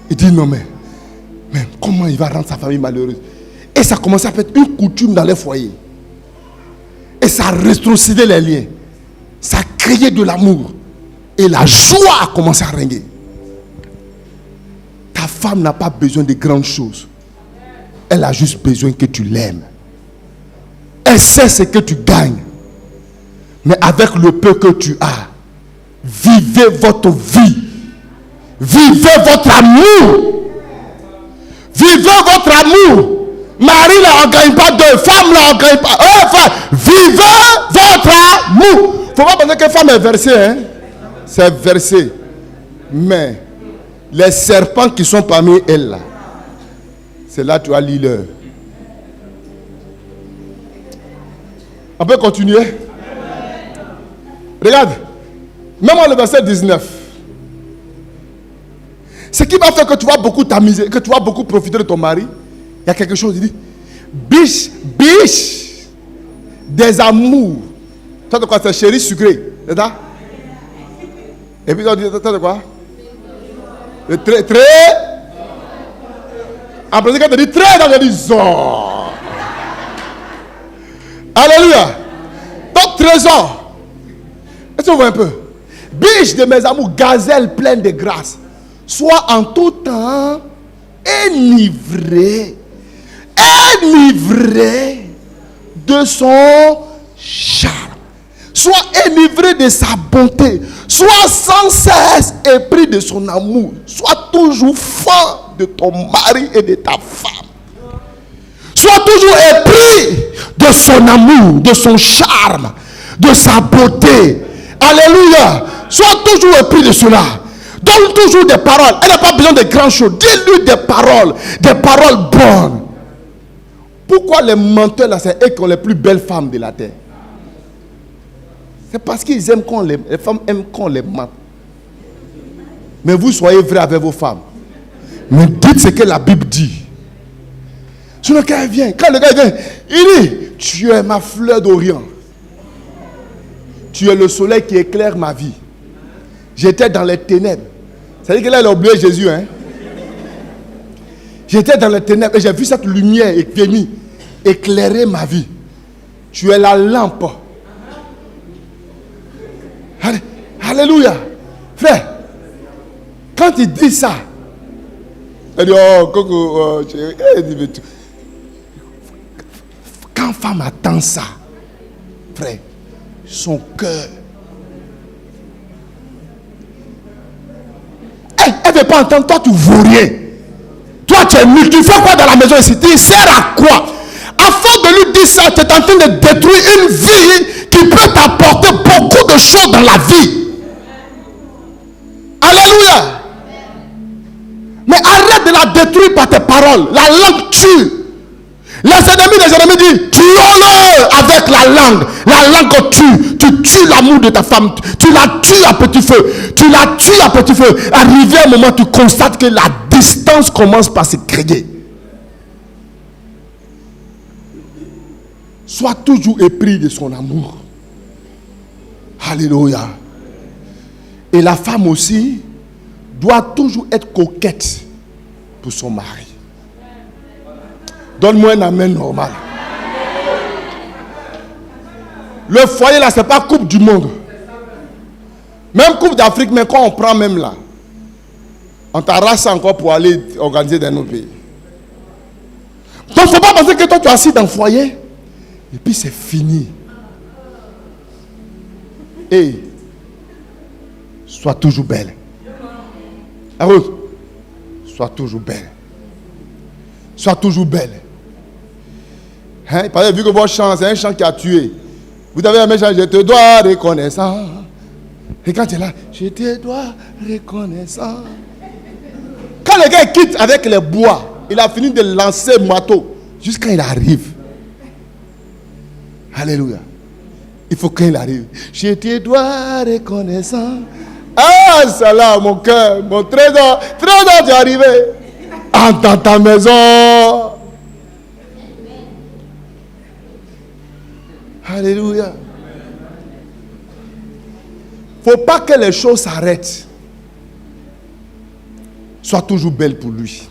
Speaker 1: Il dit non mais comment il va rendre sa famille malheureuse? Et ça commençait à faire une coutume dans les foyers. Et ça rétrocédait les liens. Ça créait de l'amour. Et la joie a commencé à régner. Ta femme n'a pas besoin de grandes choses. Elle a juste besoin que tu l'aimes. Elle sait ce que tu gagnes. Mais avec le peu que tu as, vivez votre vie. Vivez votre amour. Vivez votre amour. Mari là, on ne gagne pas deux. Femme là, on ne gagne pas. Vivez votre amour. Il ne faut pas penser que femme est versée. Hein? C'est versé. Mais les serpents qui sont parmi elles là, c'est là que tu as l'île. On peut continuer? Regarde. Même le verset 19. Ce qui va faire que tu vas beaucoup t'amuser, que tu vas beaucoup profiter de ton mari, il y a quelque chose, il dit, biche des amours. Tu sais de quoi? C'est chéri sucré, c'est ça? Et puis on dit, tu sais de quoi? Le très. Après, quand tu dis très, tu dis zon. Alléluia. Donc, trésor. Est-ce que vous voyez un peu? Biche de mes amours, gazelle pleine de grâce. Sois en tout temps enivré de son charme. Sois enivré de sa bonté. Sois sans cesse épris de son amour. Sois toujours fan de ton mari et de ta femme. Sois toujours épris de son amour, de son charme, de sa beauté. Alléluia. Sois toujours épris de cela. Donne toujours des paroles. Elle n'a pas besoin de grandes choses. Dis-lui des paroles bonnes. Pourquoi les menteurs là, c'est eux qui ont les plus belles femmes de la terre? C'est parce qu'ils aiment quand les femmes aiment quand on les ment. Mais vous soyez vrai avec vos femmes. Mais dites ce que la Bible dit. Sinon quand elle vient, quand le gars vient, il dit, tu es ma fleur d'Orient. Tu es le soleil qui éclaire ma vie. J'étais dans les ténèbres. C'est-à-dire que là, elle a oublié Jésus. Hein? J'étais dans les ténèbres et j'ai vu cette lumière venir éclairer ma vie. Tu es la lampe. Alléluia. Frère, quand il dit ça, elle dit, oh, Coco, quand femme attend ça, frère, son cœur. Elle ne veut pas entendre, toi tu ne vaux rien. Toi tu es nul, tu fais quoi dans la maison ici? Tu sers à quoi? Afin de lui dire ça, tu es en train de détruire une vie qui peut t'apporter beaucoup de choses dans la vie. Alléluia. Mais arrête de la détruire par tes paroles. La langue tue. Les ennemis des ennemis disent, tuons-le avec la langue. La langue tue. Tu tues l'amour de ta femme. Tu la tues à petit feu. Tu la tues à petit feu. Arrivé un moment, tu constates que la distance commence par se créer. Sois toujours épris de son amour. Alléluia. Et la femme aussi doit toujours être coquette pour son mari. Donne-moi un amen normal. Le foyer là, ce n'est pas coupe du monde. Même coupe d'Afrique, mais quand on prend même là, on t'arrache encore pour aller organiser dans nos pays. Donc il ne faut pas penser que toi tu es assis dans le foyer et puis c'est fini. Et sois toujours belle. La Rose, sois toujours belle. Sois toujours belle. Hein? Parce que vu que votre chant, c'est un chant qui a tué. Vous avez un chant, je te dois reconnaissant. Et quand tu es là, je te dois reconnaissant. Quand le gars quitte avec les bois, il a fini de lancer le marteau. Jusqu'à il arrive. Alléluia. Il faut qu'il arrive. Je te dois reconnaissant. Ah, ça là, mon cœur, mon trésor. Trésor, tu es arrivé. Entre dans ta maison. Alléluia. Il ne faut pas que les choses s'arrêtent. Sois toujours belle pour lui.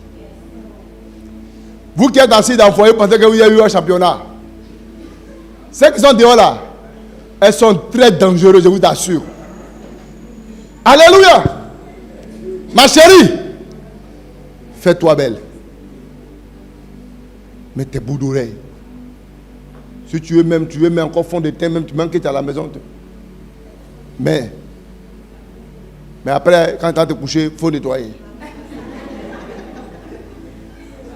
Speaker 1: Vous qui êtes assis dans le foyer, pensez que vous avez eu un championnat. Ceux qui sont dehors là, elles sont très dangereuses, je vous assure. Alléluia. Ma chérie, fais-toi belle. Mets tes bouts d'oreilles. Si tu veux même encore fond de teint, même tu manques à la maison. Mais après, quand tu vas te coucher, il faut nettoyer.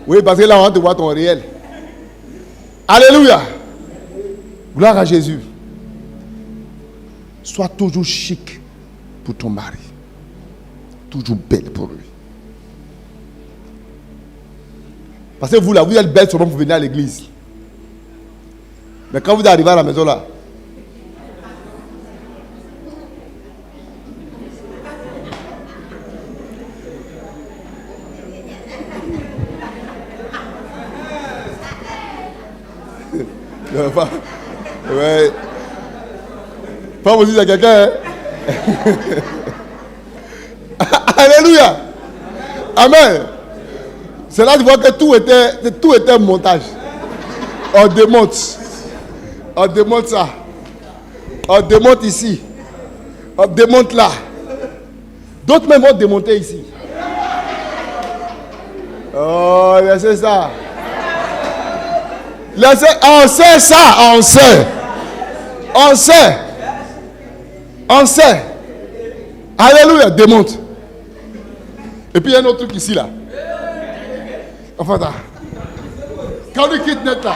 Speaker 1: Oui, parce que là, on va te voir ton réel. Alléluia. Gloire à Jésus. Sois toujours chic pour ton mari. Toujours belle pour lui. Parce que vous là, vous êtes belle seulement pour venir à l'église. Mais quand vous arrivez à la maison là, ouais. Pas vous dire à quelqu'un. Hein? Alléluia. Amen. C'est là que tu vois que tout était un montage. On démonte ça. On démonte ici. On démonte là. D'autres même vont démonter ici. Oh, laissez ça. On sait ça, on sait. Alléluia, démonte. Et puis il y a un autre truc ici là. Enfin là. Quand on quitte net là.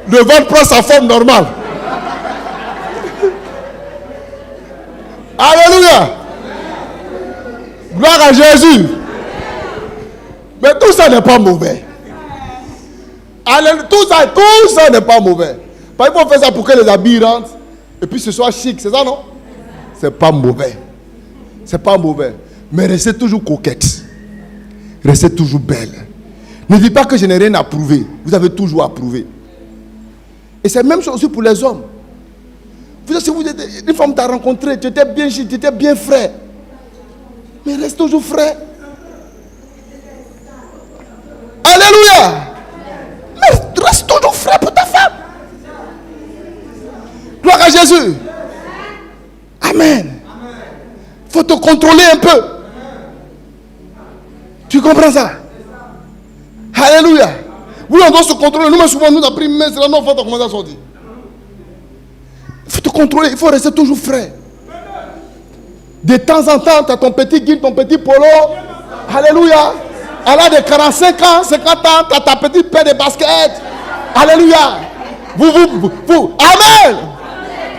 Speaker 1: Le ventre prend sa forme normale. Alléluia. Gloire à Jésus. Mais tout ça n'est pas mauvais. Alléluia. Tout ça n'est pas mauvais. Parce qu'il faut faire ça pour que les habits rentrent et puis ce soit chic. C'est ça, non? C'est pas mauvais. C'est pas mauvais. Mais restez toujours coquette. Restez toujours belle. Ne dites pas que je n'ai rien à prouver. Vous avez toujours à prouver. Et c'est la même chose aussi pour les hommes. Si vous êtes une femme t'a rencontré, tu étais bien chic, tu étais bien frais. Mais reste toujours frais. Alléluia. Mais reste toujours frais pour ta femme. Gloire à Jésus. Amen. Il faut te contrôler un peu. Tu comprends ça? Alléluia. Oui, on doit se contrôler. Nous, souvent, nous avons pris, mais c'est là, nos enfants commencent à sortir. Il faut te contrôler. Il faut rester toujours frais. De temps en temps, tu as ton petit guide, ton petit polo. Alléluia. Elle a de 45 ans, 50 ans, tu as ta petite paire de basket. Alléluia. Vous. Amen.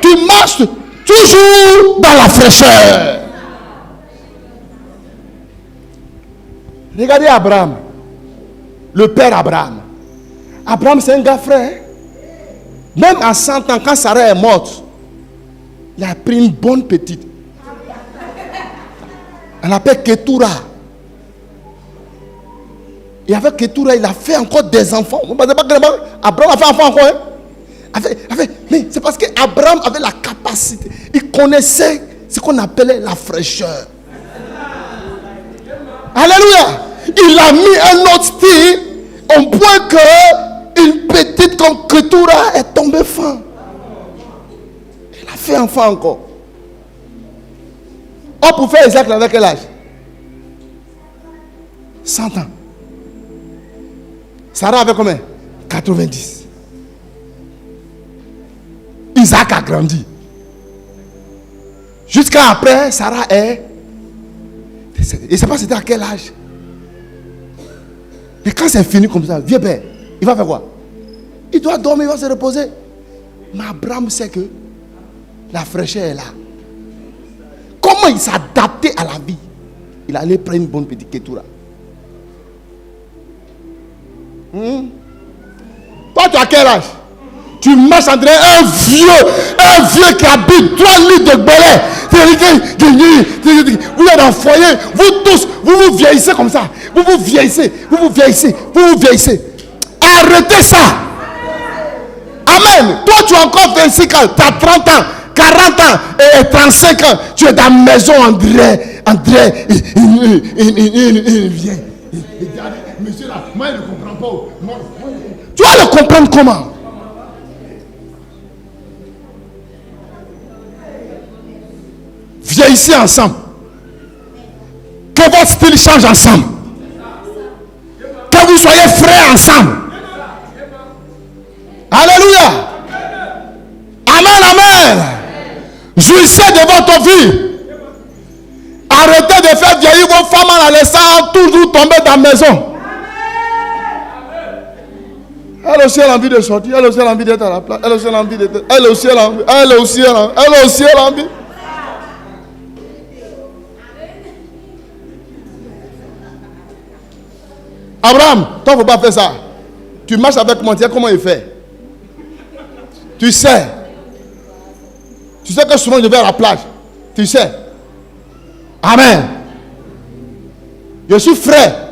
Speaker 1: Tu marches toujours dans la fraîcheur. Regardez Abraham. Le père Abraham. Abraham, c'est un gars frais. Même à 100 ans, quand Sarah est morte, il a pris une bonne petite. Elle l'appelle Ketura. Et avec Ketura, il a fait encore des enfants. Abraham a fait enfant encore. Hein? Mais c'est parce qu'Abraham avait la capacité. Il connaissait ce qu'on appelait la fraîcheur. Alléluia. Il a mis un autre style au point que une petite comme Ketura est tombée fin. Il a fait enfant encore. Oh, pour faire Isaac, avec quel âge? 100 ans. Sarah avait combien? 90. Isaac a grandi. Jusqu'à après, Sarah est décédée. Et je ne sais pas c'était à quel âge. Et quand c'est fini comme ça, vieux père, il va faire quoi? Il doit dormir, il va se reposer. Mais Abraham sait que la fraîcheur est là. Comment il s'est adapté à la vie? Il allait prendre une bonne petite Ketura. Toi, tu as quel âge? Tu marches en train un vieux qui habite 3 litres de belais. Vous êtes dans le foyer, vous tous, vous vieillissez comme ça. Vous vieillissez. Arrêtez ça. Amen. Toi, tu as encore 25 ans, tu as 30 ans, 40 ans et 35 ans. Tu es dans la maison, André, il vient. Monsieur là, moi je ne comprends pas. Tu vas le comprendre comment? Vieillissez ensemble. Que votre style change ensemble. Que vous soyez frais ensemble. Alléluia. Amen. Jouissez de votre vie. Arrêtez de faire vieillir vos femmes en la laissant toujours tomber dans la maison. Elle aussi a envie de sortir, elle aussi a envie d'être à la place, elle aussi a envie d'être, elle aussi a envie, elle aussi a envie. Abraham, toi, il ne faut pas faire ça. Tu marches avec mon Dieu, comment il fait? Tu sais que souvent je vais à la plage. Tu sais. Amen. Je suis frère.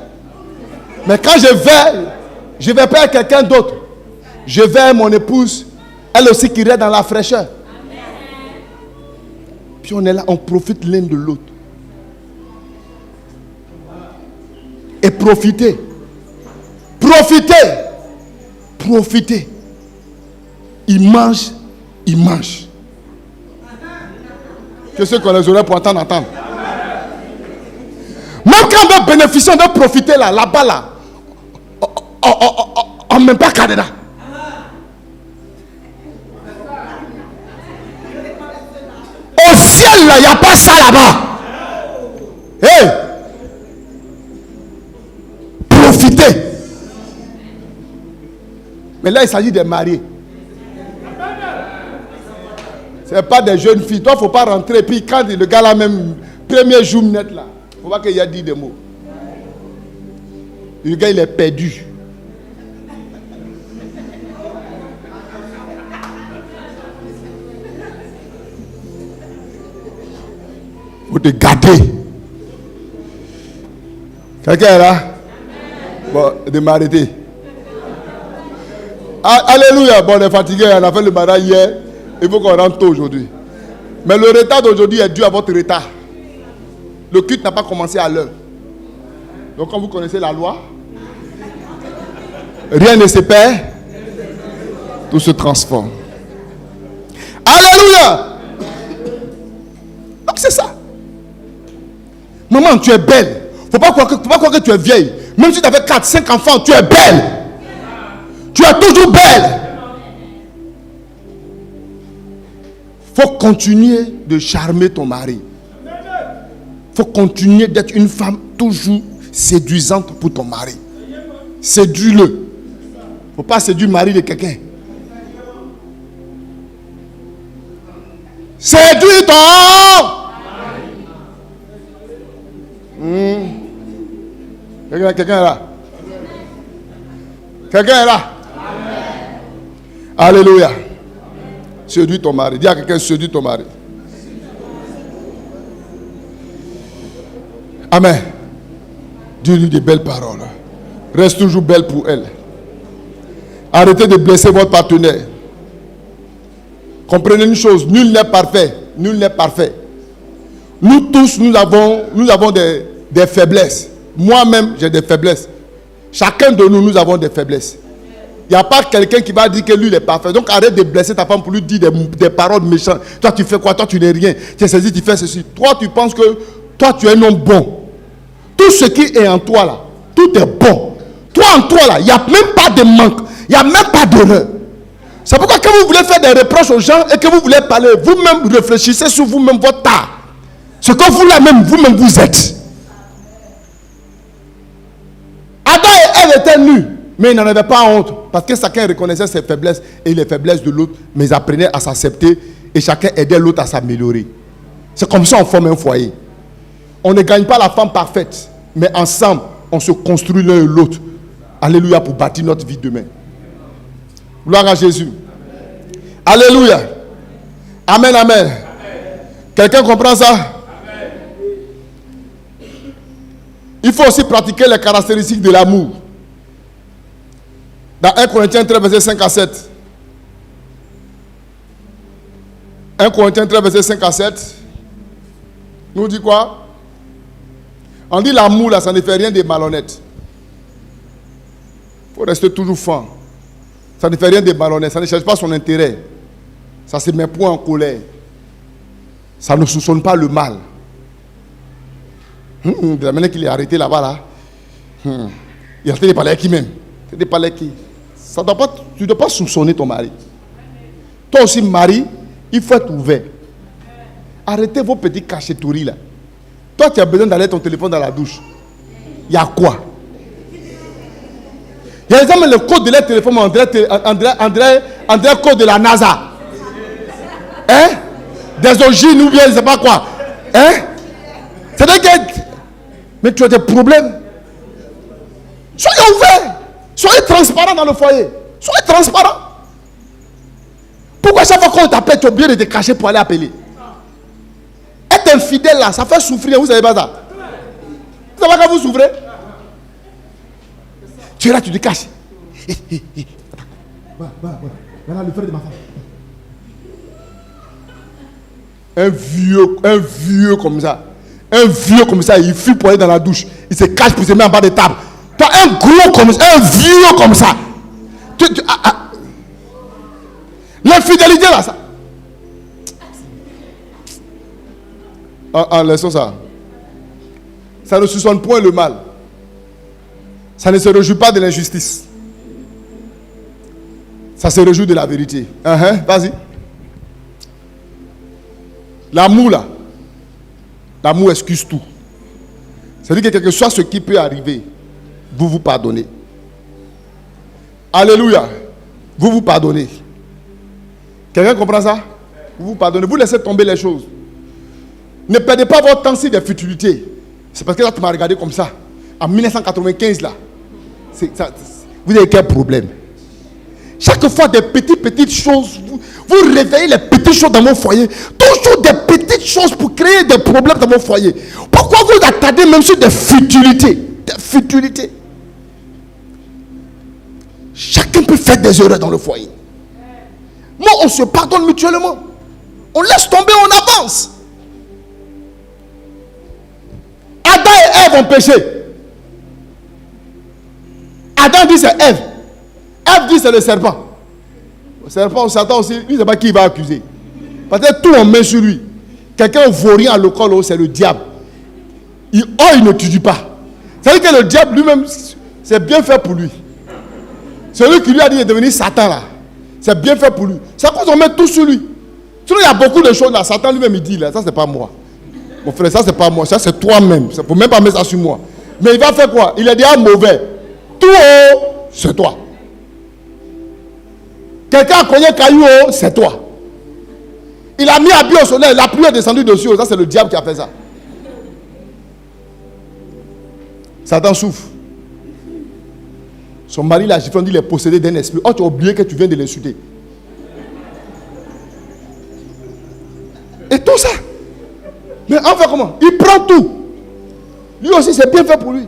Speaker 1: Mais quand je vais pas à quelqu'un d'autre. Je vais à mon épouse, elle aussi qui reste dans la fraîcheur. Puis on est là, on profite l'un de l'autre. Et profitez. Il mange. Que ceux qu'on les aurait pour entendre. Même quand on veut bénéficier, on veut profiter là-bas là. On ne met pas qu'à dedans. Au ciel là, il n'y a pas ça là-bas. Hey! Profitez. Mais là, il s'agit des mariés. Ce n'est pas des jeunes filles. Toi, il ne faut pas rentrer. Puis quand le gars là même, premier jour net là, il ne faut pas qu'il y ait dit des mots. Le gars, il est perdu. Il faut te garder. Quelqu'un est là? Bon, de m'arrêter. Alléluia. Bon, on est fatigué. On a fait le mariage hier. Il faut qu'on rentre tôt aujourd'hui. Mais le retard d'aujourd'hui est dû à votre retard. Le culte n'a pas commencé à l'heure. Donc, quand vous connaissez la loi, rien ne se perd, tout se transforme. Alléluia. Donc, c'est ça. Maman, tu es belle. Faut pas croire que tu es vieille. Même si tu avais 4, 5 enfants, tu es belle. Tu es toujours belle. Faut continuer de charmer ton mari. Faut continuer d'être une femme toujours séduisante pour ton mari. Séduis-le. Faut pas séduire le mari de quelqu'un. Séduis ton Quelqu'un est là. Quelqu'un est là. Alléluia. Séduis ton mari. Dis à quelqu'un, séduis ton mari. Amen. Dis-lui des belles paroles. Reste toujours belle pour elle. Arrêtez de blesser votre partenaire. Comprenez une chose, nul n'est parfait. Nul n'est parfait. Nous tous, nous avons des faiblesses. Moi-même, j'ai des faiblesses. Chacun de nous, nous avons des faiblesses. Il n'y a pas quelqu'un qui va dire que lui, il est parfait. Donc arrête de blesser ta femme pour lui dire des paroles méchantes. Toi, tu fais quoi? Toi, tu n'es rien. Tu es saisi, tu fais ceci. Toi, tu penses que toi, tu es un homme bon. Tout ce qui est en toi, là, tout est bon. Toi, en toi, là, il n'y a même pas de manque. Il n'y a même pas d'erreur. C'est pourquoi quand vous voulez faire des reproches aux gens et que vous voulez parler, vous-même réfléchissez sur vous-même votre tard. Ce que vous-même vous êtes. Adam et Ève étaient nus, mais ils n'en avaient pas honte. Parce que chacun reconnaissait ses faiblesses et les faiblesses de l'autre, mais ils apprenaient à s'accepter et chacun aidait l'autre à s'améliorer. C'est comme ça qu'on forme un foyer. On ne gagne pas la femme parfaite, mais ensemble, on se construit l'un et l'autre. Alléluia, pour bâtir notre vie demain. Gloire à Jésus. Alléluia. Amen, amen. Quelqu'un comprend ça? Amen. Il faut aussi pratiquer les caractéristiques de l'amour. Dans 1 Corinthiens 13, verset 5 à 7. 1 Corinthiens 13, verset 5 à 7. Nous dit quoi? On dit l'amour là, ça ne fait rien de malhonnête. Il faut rester toujours franc. Ça ne fait rien de malhonnête. Ça ne cherche pas son intérêt. Ça ne se met point en colère. Ça ne soupçonne pas le mal. De la manière qu'il est arrêté là-bas, là. Il a fait des palais qui même. Des palais qui. Ça doit pas, tu ne dois pas soupçonner ton mari. Toi aussi, mari, il faut être ouvert. Arrêtez vos petites cachetteries là. Toi, tu as besoin d'aller ton téléphone dans la douche. Il y a quoi? Il y a des gens, le code de leur téléphone, on dirait code de la NASA. Hein? Des origines ou bien je ne sais pas quoi. Hein? C'est-à-dire que... Mais tu as des problèmes. Soyez ouverts. Soyez transparents dans le foyer. Soyez transparents. Pourquoi chaque fois qu'on t'appelle, tu es obligé de te cacher pour aller appeler? Être infidèle là, ça fait souffrir. Vous savez pas ça? Vous savez pas quand vous souffrez? Tu es là, tu te caches. Voilà le frère de ma femme. Un vieux comme ça. Un vieux comme ça, il fuit pour aller dans la douche. Il se cache pour se mettre en bas de table. Toi, un gros comme ça, un vieux comme ça. L'infidélité là, ça. Laissons ça. Ça ne soupçonne point le mal. Ça ne se réjouit pas de l'injustice. Ça se réjouit de la vérité. Vas-y. L'amour là. L'amour excuse tout. C'est-à-dire que quel que soit ce qui peut arriver, vous vous pardonnez. Alléluia. Vous vous pardonnez. Quelqu'un comprend ça? Vous vous pardonnez. Vous laissez tomber les choses. Ne perdez pas votre temps sur des futilités. C'est parce que là, tu m'as regardé comme ça. En 1995, là. Vous avez quel problème? Chaque fois, des petites choses. Vous réveillez les petites choses dans mon foyer. Toujours des petites choses pour créer des problèmes dans mon foyer. Pourquoi vous attardez même sur des futilités? Des futilités. Chacun peut faire des erreurs dans le foyer. Moi, on se pardonne mutuellement. On laisse tomber, on avance. Adam et Ève ont péché. Adam dit c'est Ève. Ève dit c'est le serpent. Le serpent, Satan aussi, il ne sait pas qui il va accuser. Parce que tout on met sur lui. Quelqu'un vaut rien à l'école, c'est le diable. Il ne tue pas. C'est-à-dire que le diable lui-même, c'est bien fait pour lui. Celui qui lui a dit de devenir Satan là, c'est bien fait pour lui. C'est à cause qu'on met tout sur lui. Sinon, il y a beaucoup de choses là. Satan lui-même il dit là, ça c'est pas moi. Mon frère, ça c'est pas moi, ça c'est toi-même. Il ne faut même pas mettre ça sur moi. Mais il va faire quoi? Il est déjà mauvais. Tout haut, c'est toi. Quelqu'un a cogné caillou haut, c'est toi. Il a mis habit au soleil, la pluie est descendue dessus. Ça c'est le diable qui a fait ça. Satan souffre. Son mari l'a giflé, il est possédé d'un esprit. Oh, tu as oublié que tu viens de l'insulter. Et tout ça. Mais enfin comment? Il prend tout. Lui aussi, c'est bien fait pour lui.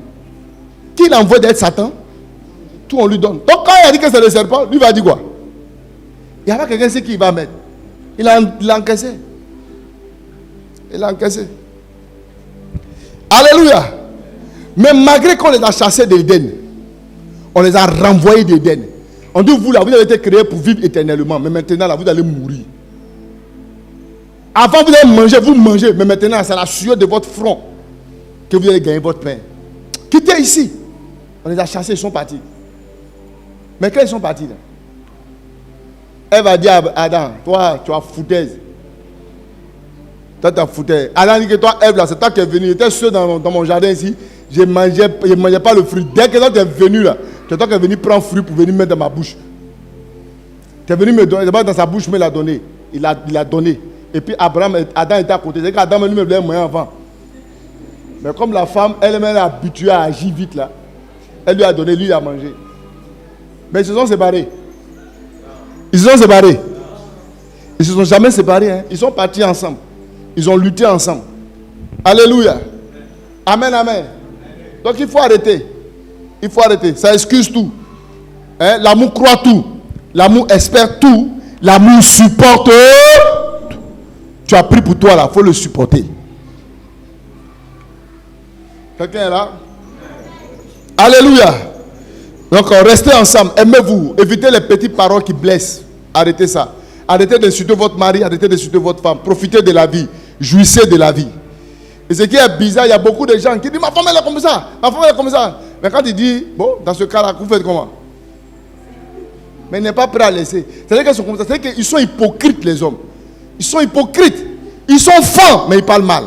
Speaker 1: Qui l'envoie d'être Satan? Tout on lui donne. Donc quand il a dit que c'est le serpent, lui va dire quoi? Il n'y a pas quelqu'un ici qui va mettre. Il a encaissé. Il a encaissé. Alléluia. Mais malgré qu'on les a chassés d'Éden, on les a renvoyés d'Éden. On dit, vous là, vous avez été créés pour vivre éternellement. Mais maintenant, là, vous allez mourir. Avant, vous allez manger, vous mangez. Mais maintenant, c'est la sueur de votre front que vous allez gagner votre pain. Quittez ici. On les a chassés, ils sont partis. Mais quand ils sont partis, là, elle va dire à Adam, toi, tu as foutaise. Toi, tu as foutaise. Adam dit que toi, Ève, là, c'est toi qui es venu. J'étais seul dans mon jardin ici. Je ne mangeais pas le fruit. Dès que toi, tu es venu là, c'est toi qui es venu prendre fruit pour venir mettre dans ma bouche. Tu es venu me donner. D'abord, dans sa bouche, il me l'a donné. Il a donné. Et puis, Adam était à côté. C'est qu'Adam lui-même voulait moyen avant. Mais comme la femme, elle-même est habituée à agir vite là, elle lui a donné, lui, il a mangé. Mais ils se sont séparés. Ils se sont séparés. Ils ne se sont jamais séparés. Hein. Ils sont partis ensemble. Ils ont lutté ensemble. Alléluia. Amen, amen. Donc il faut arrêter. Il faut arrêter. Ça excuse tout. Hein? L'amour croit tout. L'amour espère tout. L'amour supporte tout. Tu as pris pour toi là. Il faut le supporter. Quelqu'un est là? Alléluia. Donc restez ensemble. Aimez-vous. Évitez les petites paroles qui blessent. Arrêtez ça. Arrêtez d'insulter votre mari. Arrêtez d'insulter votre femme. Profitez de la vie. Jouissez de la vie. Et ce qui est bizarre, il y a beaucoup de gens qui disent ma femme elle est comme ça, ma femme elle est comme ça. Mais quand il dit, bon, dans ce cas-là, vous faites comment? Mais il n'est pas prêt à laisser. C'est-à-dire qu'ils sont comme ça. C'est-à-dire qu'ils sont hypocrites, les hommes. Ils sont hypocrites. Ils sont fins, mais ils parlent mal.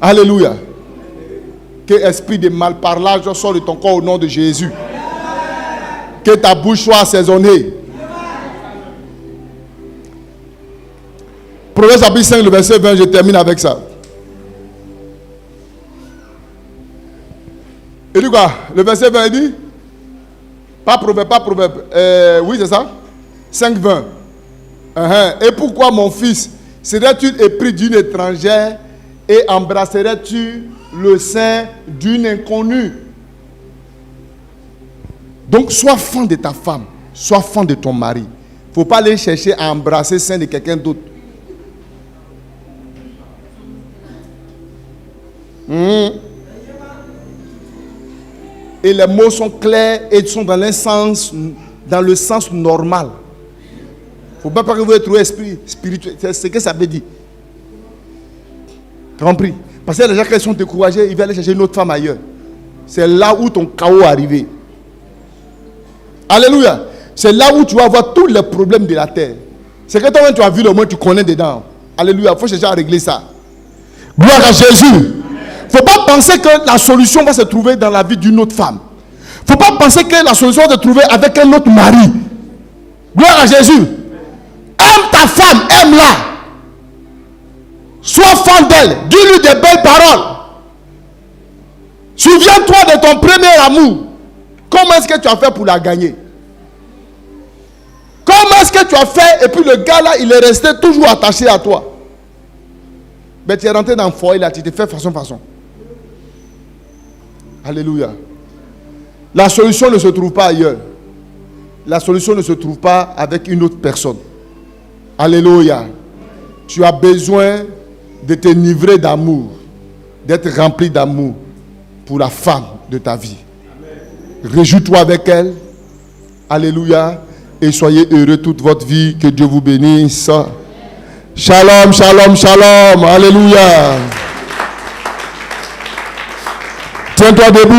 Speaker 1: Alléluia. Que esprit de malparlage sort de ton corps au nom de Jésus. Que ta bouche soit assaisonnée. Proverbe chapitre 5, le verset 20, je termine avec ça. Il dit quoi? Le verset 20, il dit? Pas proverbe. Oui, c'est ça? 5, 20. Et pourquoi, mon fils, serais-tu épris d'une étrangère et embrasserais-tu le sein d'une inconnue? Donc, sois fan de ta femme, sois fan de ton mari. Il ne faut pas aller chercher à embrasser le sein de quelqu'un d'autre. Et les mots sont clairs et sont dans le sens normal. Il ne faut pas que vous ayez trouvé esprit spirituel. C'est ce que ça veut dire. Compris? Parce que les gens qui sont découragés, ils veulent aller chercher une autre femme ailleurs. C'est là où ton chaos est arrivé. Alléluia. C'est là où tu vas avoir tous les problèmes de la terre. C'est que toi-même tu as vu le moins, tu connais dedans. Alléluia. Il faut chercher à régler ça. Gloire à Jésus. Il ne faut pas penser que la solution va se trouver dans la vie d'une autre femme. Il ne faut pas penser que la solution va se trouver avec un autre mari. Gloire à Jésus. Aime ta femme, aime-la. Sois fan d'elle. Dis-lui des belles paroles. Souviens-toi de ton premier amour. Comment est-ce que tu as fait pour la gagner? Comment est-ce que tu as fait et puis le gars là, il est resté toujours attaché à toi? Mais tu es rentré dans le foyer là, tu t'es fait façon. Alléluia. La solution ne se trouve pas ailleurs. La solution ne se trouve pas avec une autre personne. Alléluia. Tu as besoin de te livrer d'amour, d'être rempli d'amour pour la femme de ta vie. Réjouis-toi avec elle. Alléluia. Et soyez heureux toute votre vie. Que Dieu vous bénisse. Shalom, shalom, shalom. Alléluia. Tiens-toi debout.